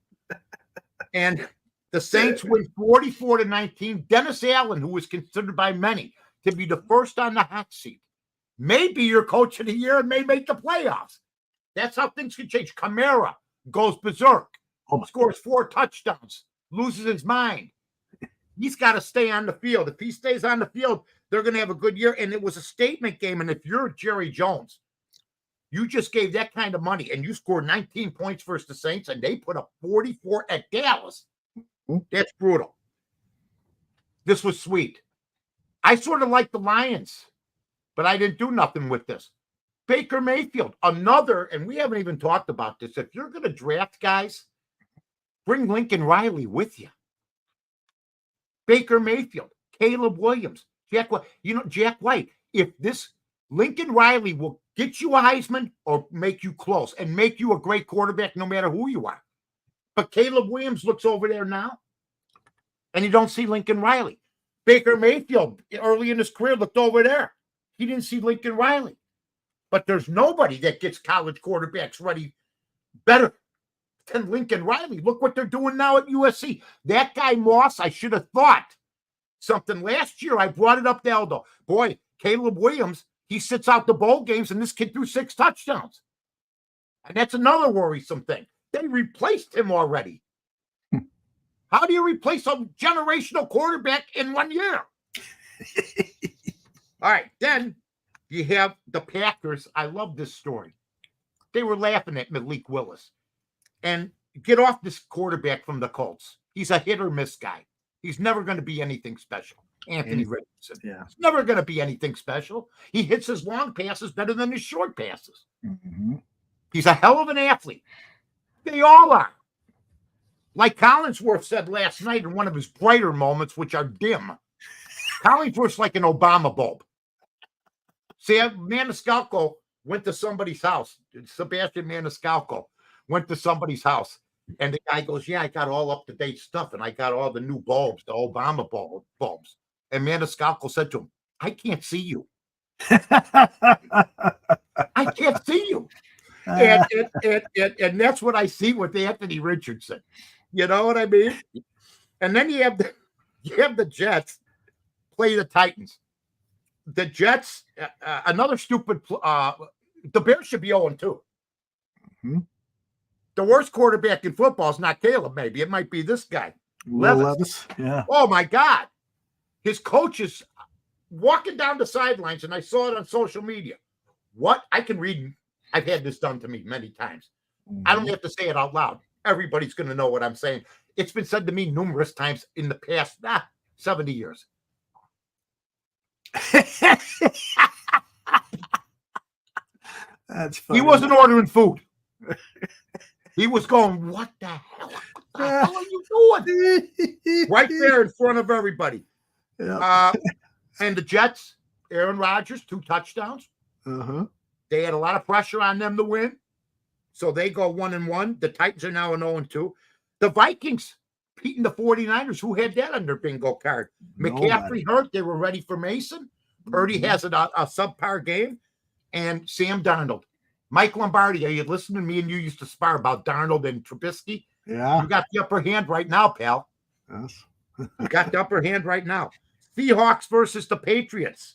And the Saints win 44-19. Dennis Allen, who was considered by many to be the first on the hot seat, may be your coach of the year and may make the playoffs. That's how things can change. Kamara goes berserk, scores 4 touchdowns, loses his mind. He's got to stay on the field. If he stays on the field, they're going to have a good year. And it was a statement game. And if you're Jerry Jones, you just gave that kind of money and you scored 19 points versus the Saints and they put up 44 at Dallas. That's brutal. This was sweet. I sort of like the Lions, but I didn't do nothing with this. Baker Mayfield, another, and we haven't even talked about this. If you're going to draft guys, bring Lincoln Riley with you. Baker Mayfield, Caleb Williams, Jack White. If this Lincoln Riley will get you a Heisman or make you close and make you a great quarterback no matter who you are. But Caleb Williams looks over there now, and you don't see Lincoln Riley. Baker Mayfield, early in his career, looked over there. He didn't see Lincoln Riley. But there's nobody that gets college quarterbacks ready better than Lincoln Riley. Look what they're doing now at USC. That guy Moss, I should have thought something last year. I brought it up to Aldo. Boy, Caleb Williams, he sits out the bowl games, and this kid threw 6 touchdowns. And that's another worrisome thing. They replaced him already. How do you replace a generational quarterback in 1 year? All right, then you have the Packers. I love this story. They were laughing at Malik Willis. And get off this quarterback from the Colts. He's a hit or miss guy. He's never going to be anything special. Anthony Richardson. Yeah. He's never going to be anything special. He hits his long passes better than his short passes. Mm-hmm. He's a hell of an athlete. They all are. Like Collinsworth said last night in one of his brighter moments, which are dim. Collinsworth's like an Obama bulb. See, Maniscalco went to somebody's house. Sebastian Maniscalco went to somebody's house. And the guy goes, yeah, I got all up-to-date stuff, and I got all the new bulbs, the Obama bulbs. And Maniscalco said to him, I can't see you. I can't see you. And that's what I see with Anthony Richardson. You know what I mean? And then you have the Jets play the Titans. The Jets, another stupid. The Bears should be 0-2. Mm-hmm. The worst quarterback in football is not Caleb. Maybe it might be this guy, Levis. Yeah. Oh my God, his coach is walking down the sidelines, and I saw it on social media. What I can read. I've had this done to me many times. Mm-hmm. I don't have to say it out loud. Everybody's going to know what I'm saying. It's been said to me numerous times in the past 70 years. That's funny. He wasn't ordering food. He was going, what the hell? What the hell are you doing? Right there in front of everybody. Yeah. And the Jets, Aaron Rodgers, 2 touchdowns. Uh-huh. They had a lot of pressure on them to win. So they go 1-1. The Titans are now an 0-2. The Vikings beating the 49ers. Who had that on their bingo card? McCaffrey hurt. They were ready for Mason. Purdy has a subpar game. And Sam Darnold. Mike Lombardi, are you listening to me? And you used to spar about Darnold and Trubisky. Yeah. You got the upper hand right now, pal. Yes. You got the upper hand right now. Seahawks versus the Patriots.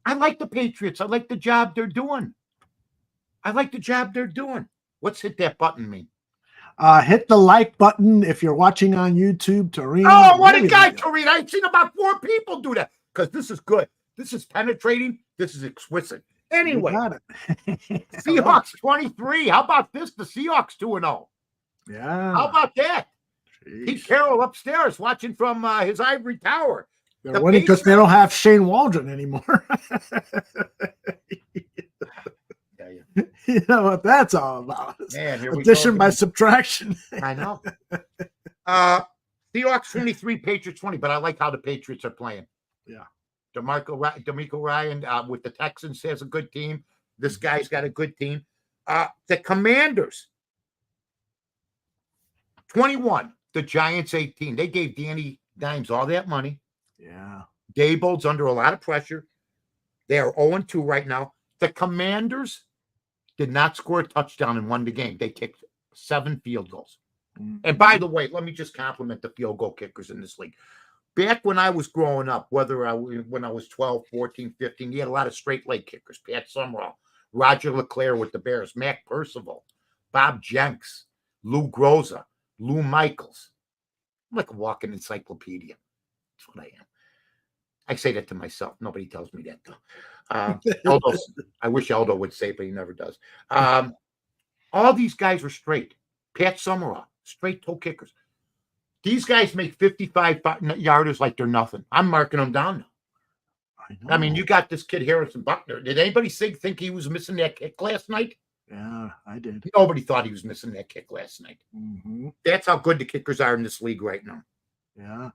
I like the Patriots. I like the job they're doing. What's hit that button mean? Hit the like button if you're watching on YouTube. Tareen. Oh, what a guy, Tareen. I've seen about 4 people do that because this is good. This is penetrating. This is exquisite. Anyway, Seahawks 23. How about this? The Seahawks 2-0. Yeah. How about that? Jeez. Pete Carroll upstairs watching from his ivory tower. They're winning because they don't have Shane Waldron anymore. You know what that's all about. Man, here we addition go. by subtraction. I know. Seahawks 23, Patriots 20, but I like how the Patriots are playing. Yeah. DeMeco Ryan with the Texans has a good team. This guy's got a good team. The Commanders 21, the Giants 18. They gave Danny Dimes all that money. Yeah. Daboll's under a lot of pressure. They are 0-2 right now. The Commanders did not score a touchdown and won the game. They kicked 7 field goals. Mm-hmm. And by the way, let me just compliment the field goal kickers in this league. Back when I was growing up, when I was 12, 14, 15, you had a lot of straight leg kickers. Pat Summerall, Roger LeClaire with the Bears, Mac Percival, Bob Jenks, Lou Groza, Lou Michaels. I'm like a walking encyclopedia. That's what I am. I say that to myself. Nobody tells me that, though. I wish Eldo would say it, but he never does. All these guys were straight. Pat Summerall, straight toe kickers. These guys make 55 yarders like they're nothing. I'm marking them down now. I mean, you got this kid Harrison Buckner. Did anybody think he was missing that kick last night? Yeah, I did. Nobody thought he was missing that kick last night. Mm-hmm. That's how good the kickers are in this league right now. Yeah.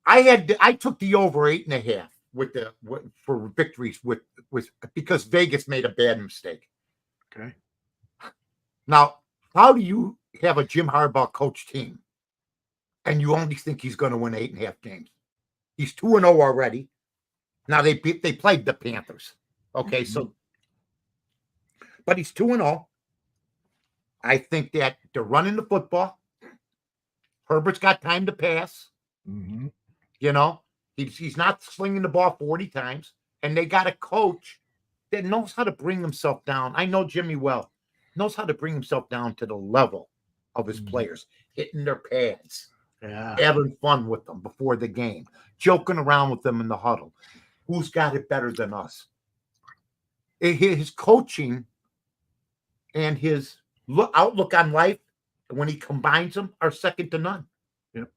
I took the over 8.5 for victories because Vegas made a bad mistake. Okay. Now, how do you have a Jim Harbaugh coach team and you only think he's going to win 8.5 games? He's 2-0 already. Now they played the Panthers. Okay, so but he's 2-0. I think that they're running the football. Herbert's got time to pass. Mm-hmm. You know, he's not slinging the ball 40 times. And they got a coach that knows how to bring himself down. I know Jimmy well. Knows how to bring himself down to the level of his players, hitting their pads, having fun with them before the game, joking around with them in the huddle. Who's got it better than us? His coaching and his outlook on life, when he combines them, are second to none. Yep.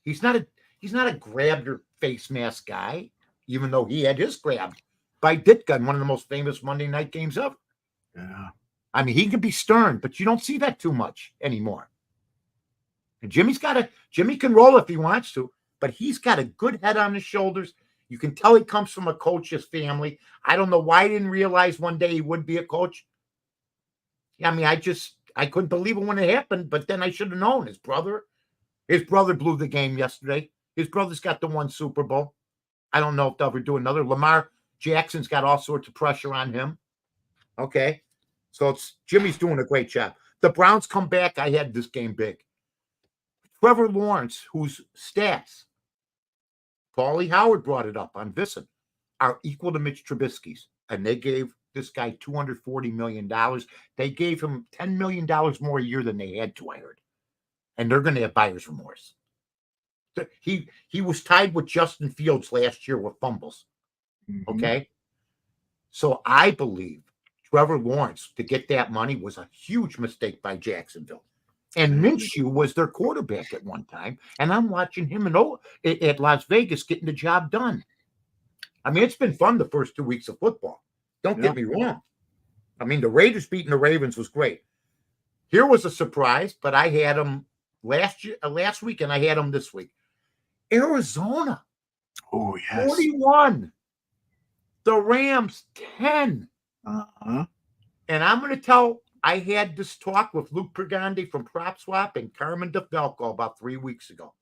He's not a grab your face mask guy, even though he had his grabbed by Ditka in one of the most famous Monday night games ever. Yeah. I mean, he can be stern, but you don't see that too much anymore. And Jimmy can roll if he wants to, but he's got a good head on his shoulders. You can tell he comes from a coach's family. I don't know why I didn't realize one day he would be a coach. I mean, I couldn't believe it when it happened, but then I should have known. His brother blew the game yesterday. His brother's got the 1 Super Bowl. I don't know if they'll ever do another. Lamar Jackson's got all sorts of pressure on him. Okay. So Jimmy's doing a great job. The Browns come back. I had this game big. Trevor Lawrence, whose stats, Paulie Howard brought it up on Visson, are equal to Mitch Trubisky's. And they gave this guy $240 million. They gave him $10 million more a year than they had to, I heard. And they're going to have buyer's remorse. He was tied with Justin Fields last year with fumbles. Mm-hmm. Okay? So I believe Trevor Lawrence, to get that money, was a huge mistake by Jacksonville. And Minshew was their quarterback at one time. And I'm watching him at Las Vegas getting the job done. I mean, it's been fun the first 2 weeks of football. Don't get me wrong. I mean, the Raiders beating the Ravens was great. Here was a surprise, but I had them last week, and I had them this week. Arizona. Oh, yes. 41. The Rams, 10. Uh-huh. And I'm going to I had this talk with Luke Pregandi from Prop Swap and Carmen DeFalco about 3 weeks ago.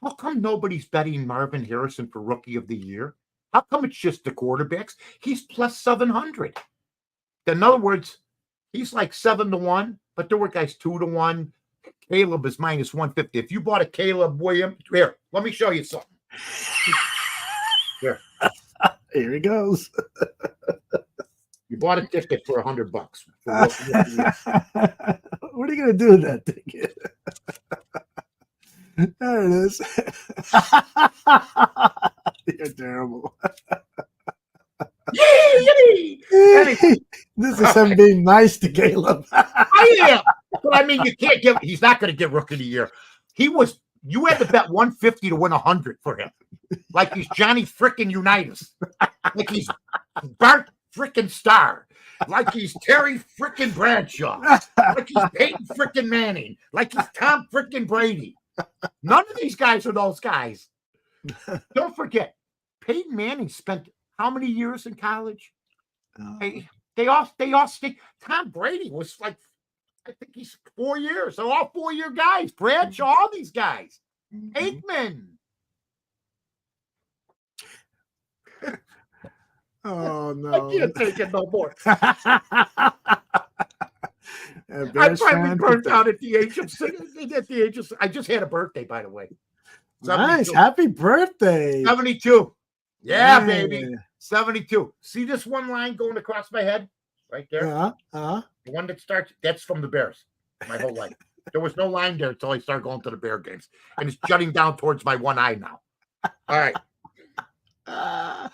How come nobody's betting Marvin Harrison for Rookie of the Year? How come it's just the quarterbacks? He's plus 700. In other words, he's like 7-1, but there were guys 2-1. Caleb is minus 150. If you bought a Caleb Williams, here, let me show you something. Here. Here he goes. You bought a ticket for $100. What are you going to do with that ticket? There it is. You're terrible. This is him being nice to Caleb. I am. But I mean, you can't he's not going to get Rookie of the Year. He was You had to bet 150 to win 100 for him. Like he's Johnny frickin' Unitas. Like he's Bart frickin' Starr. Like he's Terry frickin' Bradshaw. Like he's Peyton frickin' Manning. Like he's Tom frickin' Brady. None of these guys are those guys. Don't forget, Peyton Manning spent how many years in college? They all stick. Tom Brady was like, I think he's 4 years. They're all 4-year guys. Bradshaw, all these guys. Aikman. Oh no! I can't take it no more. I finally burnt out at the age of 6. I just had a birthday, by the way. 72. Nice, happy birthday! 72. Yeah, baby. 72. See this one line going across my head? Right there. The one that starts, that's from the Bears my whole life. There was no line there until I started going to the Bear games. And it's jutting down towards my one eye now. All right. All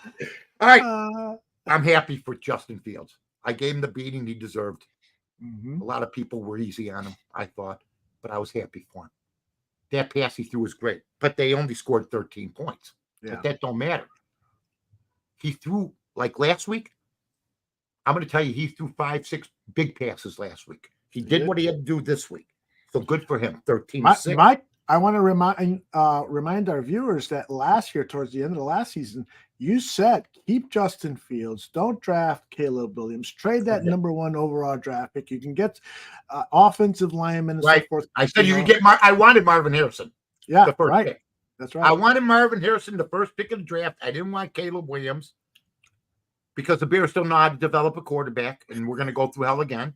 right. I'm happy for Justin Fields. I gave him the beating he deserved. A lot of people were easy on him, I thought, but I was happy for him. That pass he threw was great, but they only scored 13 points. But that don't matter. He threw, like last week, I'm going to tell you, he threw 5-6 big passes last week. He did what he had to do this week. So good for him. 13-6. Mike, I want to remind our viewers that last year, towards the end of the last season, you said keep Justin Fields, don't draft Caleb Williams, trade that number 1 overall draft pick. You can get offensive linemen and so forth. I said you can get I wanted Marvin Harrison. Yeah, the first pick. That's right. I wanted Marvin Harrison the first pick of the draft. I didn't want Caleb Williams because the Bears don't know how to develop a quarterback, and we're going to go through hell again.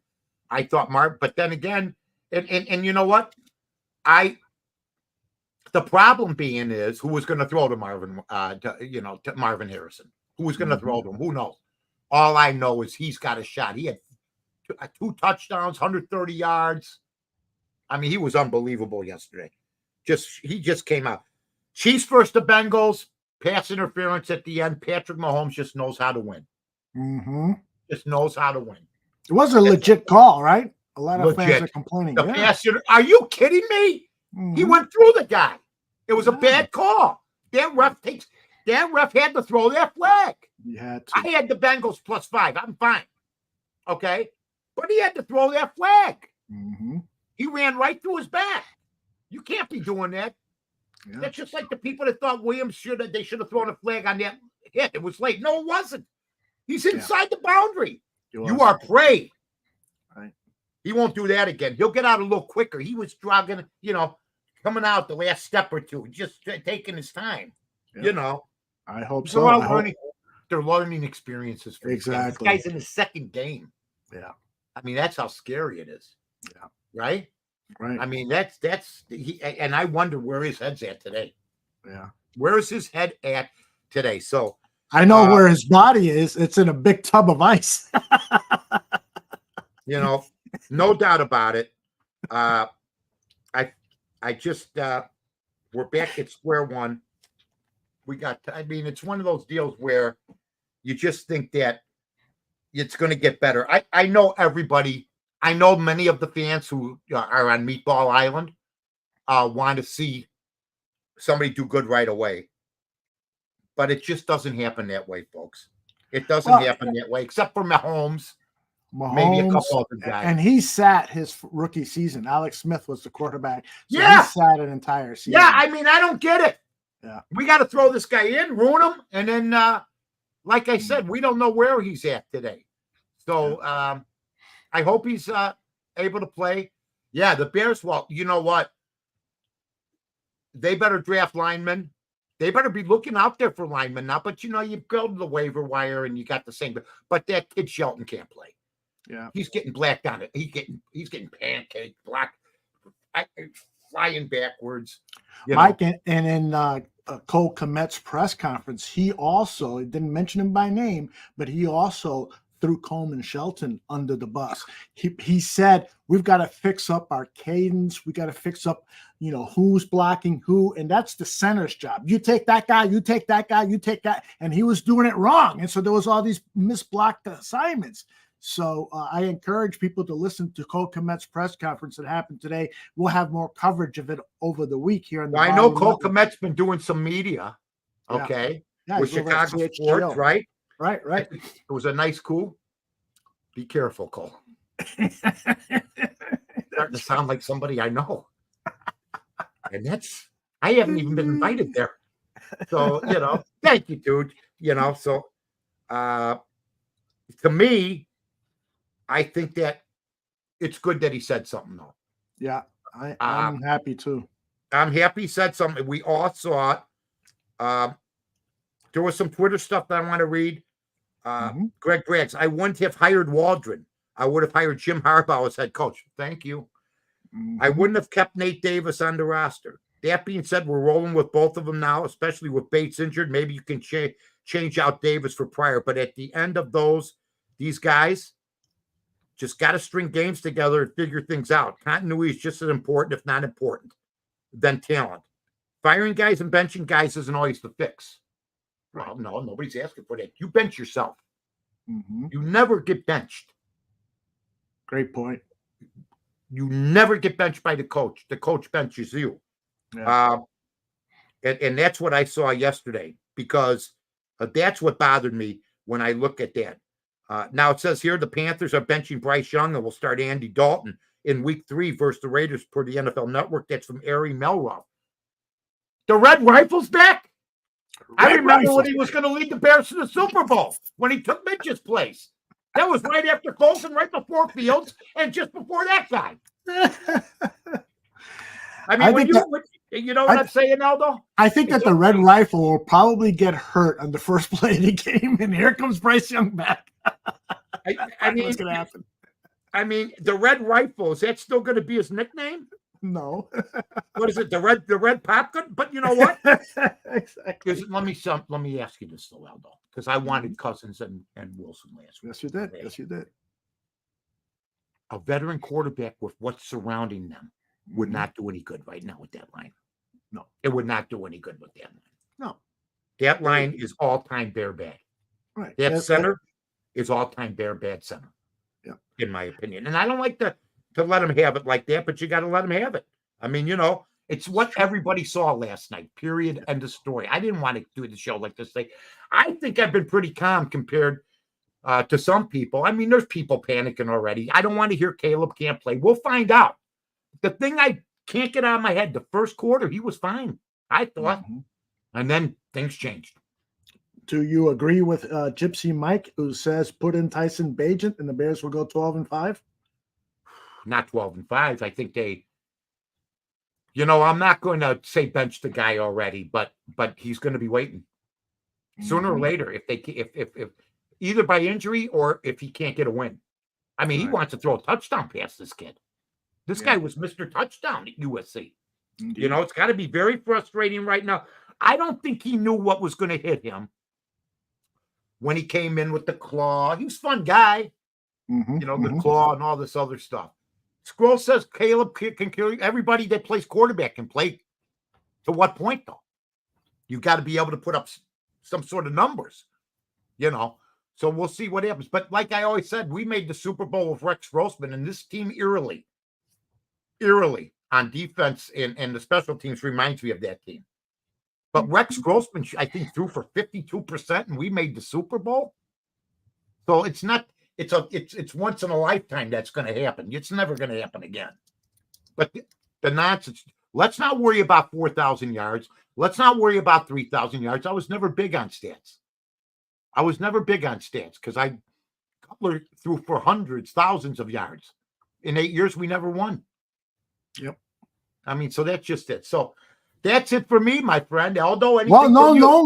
I thought but then again, and you know what? The problem being is who was going to throw to Marvin, to Marvin Harrison? Who was going to throw to him? Who knows? All I know is he's got a shot. He had 2 touchdowns, 130 yards. I mean, he was unbelievable yesterday. He just came out. Chiefs versus the Bengals, pass interference at the end. Patrick Mahomes just knows how to win. Just knows how to win. It was a legit call, right? A lot of fans are complaining. Are you kidding me? He went through the guy. It was a bad call. That ref had to throw that flag. He had to. I had the Bengals +5. I'm fine. Okay. But he had to throw that flag. He ran right through his back. You can't be doing that. Yeah. That's just like the people that thought Williams should have thrown a flag on that hit. It was late. No, it wasn't. He's inside the boundary. You are prey. Right. He won't do that again. He'll get out a little quicker. He was jogging, coming out the last step or two, just taking his time. I hope so. They're learning experiences. Exactly. This guy's in his second game. Yeah. I mean, that's how scary it is. Yeah. Right. Right. I mean, and I wonder where his head's at today. Yeah. Where is his head at today? So I know where his body is. It's in a big tub of ice. No doubt about it. We're back at square one. It's one of those deals where you just think that it's going to get better. I know everybody. I know many of the fans who are on Meatball Island want to see somebody do good right away. But it just doesn't happen that way, folks. It doesn't happen that way, except for Mahomes, maybe a couple other guys. And he sat his rookie season. Alex Smith was the quarterback. So he sat an entire season. Yeah, I mean, I don't get it. Yeah. We got to throw this guy in, ruin him, and then, like I said, we don't know where he's at today. So I hope he's able to play. Yeah, the Bears, well, you know what? They better draft linemen. They better be looking out there for linemen now. But, you go to the waiver wire and you got the same. But that kid Shelton can't play. Yeah. He's getting blacked on it. He's getting pancaked, black, flying backwards. Mike, and in Cole Kmet's press conference, he didn't mention him by name, but he also threw Coleman Shelton under the bus. He said, we've got to fix up our cadence. We got to fix up, who's blocking who. And that's the center's job. You take that guy, you take that guy, you take that. And he was doing it wrong. And so there was all these misblocked assignments. So I encourage people to listen to Cole Kmet's press conference that happened today. We'll have more coverage of it over the week here. Well, I know Cole Kmet's been doing some media, okay, yeah, with Chicago sports, right? Right. It was a nice coup. Be careful, Cole. Starting to sound like somebody I know. And I haven't even been invited there. So, thank you, dude. So to me, I think that it's good that he said something, though. Yeah, I'm happy too. I'm happy he said something. We all saw it. There was some Twitter stuff that I want to read. Greg Braggs, I wouldn't have hired Waldron. I would have hired Jim Harbaugh as head coach. Thank you. I wouldn't have kept Nate Davis on the roster. That being said, we're rolling with both of them now, especially with Bates injured. Maybe you can change out Davis for Pryor. But at the end of these guys just got to string games together and figure things out. Continuity is just as important, if not important, than talent. Firing guys and benching guys isn't always the fix. Well, no, nobody's asking for that. You bench yourself. You never get benched. Great point. You never get benched by the coach. The coach benches you. Yeah. And that's what I saw yesterday, because that's what bothered me when I look at that. Now it says here the Panthers are benching Bryce Young and will start Andy Dalton in week 3 versus the Raiders per the NFL Network. That's from Ari Melroth. The Red Rifle's back. I remember when he was going to lead the Bears to the Super Bowl, when he took Mitch's place. That was right after Colson, right before Fields, and just before that guy. I mean, you know what I'm saying, Aldo? I think that the Red Rifle will probably get hurt on the first play of the game, and here comes Bryce Young back. I mean, what's going to happen? I mean, the Red Rifle, is that still going to be his nickname? No. What is it? The red popgun? But you know what? Exactly. Let me ask you this, though, Aldo, because I wanted Cousins and Wilson last week. Yes, you did. Yes, you did. A veteran quarterback with what's surrounding them would not do any good right now with that line. No. It would not do any good with that line. No. That line is all-time bear bad. Right. That center is all-time bear bad center. Yeah. In my opinion. And I don't like to let him have it like that, but you got to let him have it. I mean, it's what everybody saw last night, period, end of story. I didn't want to do the show like this. I think I've been pretty calm compared to some people. I mean, there's people panicking already. I don't want to hear Caleb can't play. We'll find out. The thing I can't get out of my head, the first quarter, he was fine, I thought. And then things changed. Do you agree with Gypsy Mike, who says put in Tyson Bagent and the Bears will go 12-5? Not 12-5. I think they, I'm not going to say bench the guy already, but he's going to be waiting sooner or later if either by injury or if he can't get a win. I mean, he wants to throw a touchdown past this kid. This guy was Mr. Touchdown at USC. Indeed. It's got to be very frustrating right now. I don't think he knew what was going to hit him when he came in with the claw. He was a fun guy, the claw and all this other stuff. Scroll says Caleb can kill everybody that plays quarterback can play. To what point, though? You got to be able to put up some sort of numbers, So we'll see what happens. But like I always said, we made the Super Bowl with Rex Grossman, and this team eerily on defense and the special teams reminds me of that team. But Rex Grossman, I think, threw for 52%, and we made the Super Bowl. So it's not. It's once in a lifetime that's going to happen. It's never going to happen again. But the nonsense. Let's not worry about 4,000 yards. Let's not worry about 3,000 yards. I was never big on stats. Because Cutler threw for hundreds, thousands of yards. In 8 years, we never won. Yep. I mean, so that's just it. So that's it for me, my friend. Aldo, anything? Well,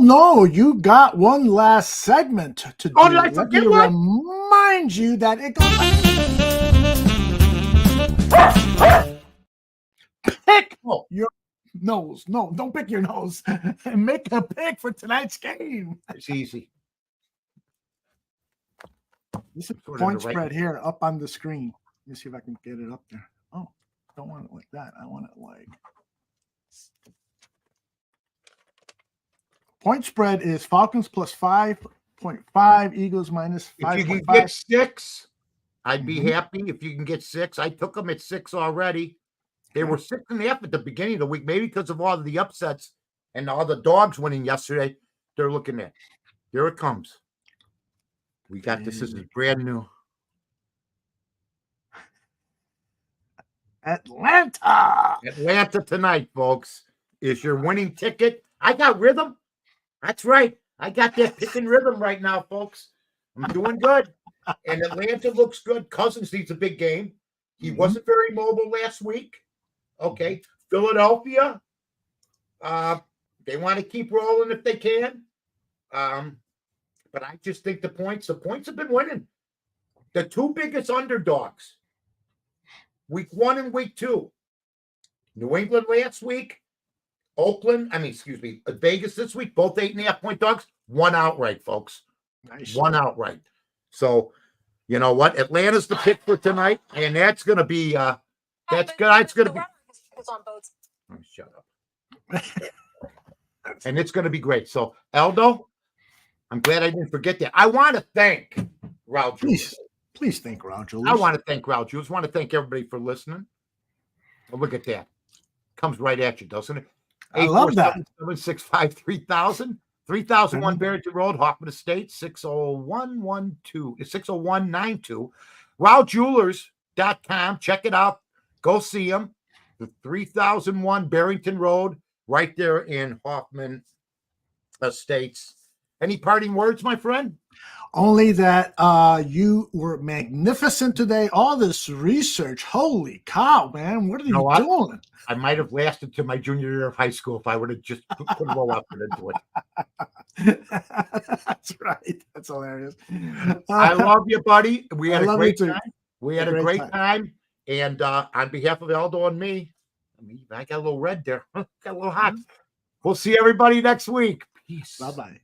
no. You got one last segment to do. Oh, did I forget Let me remind you that it goes. Pick your nose. No, don't pick your nose. Make a pick for tonight's game. It's easy. This is point spread here up on the screen. Let me see if I can get it up there. Oh, don't want it like that. I want it like. Point spread is Falcons plus 5.5, Eagles minus 5.5. If you can get 6, I'd be happy if you can get 6. I took them at 6 already. They were 6.5 at the beginning of the week, maybe because of all of the upsets and all the dogs winning yesterday. They're looking at. Here it comes. We got this. This is brand new. Atlanta tonight, folks, is your winning ticket. I got rhythm. That's right. I got that picking rhythm right now, folks. I'm doing good. And Atlanta looks good. Cousins needs a big game. He wasn't very mobile last week. Okay. Philadelphia, they want to keep rolling if they can. But I just think the points have been winning. The 2 biggest underdogs, week 1 and week 2. New England last week, Vegas this week, both 8.5-point dogs, 1 outright, folks. Nice. 1 outright. So, you know what? Atlanta's the pick for tonight, and that's going to be that's good. It's going to be. Oh, shut up. And it's going to be great. So, Aldo, I'm glad I didn't forget that. I want to thank Raul Julius. Please thank Raul Julius. I want to thank Raul Julius. I want to thank everybody for listening. Well, look at that. Comes right at you, doesn't it? I love that. 765-3000. 3001 Barrington Road, Hoffman Estates, 60192. RaulJewelers.com. Check it out. Go see him. The 3001 Barrington Road, right there in Hoffman Estates. Any parting words, my friend? Only that you were magnificent today. All this research. Holy cow, man. What are you doing? I might have lasted to my junior year of high school if I would have just put a little effort into it. That's right. That's hilarious. I love you, buddy. We had a great time. We had a great time. And on behalf of Aldo and me, I got a little red there. Got a little hot. We'll see everybody next week. Peace. Bye-bye.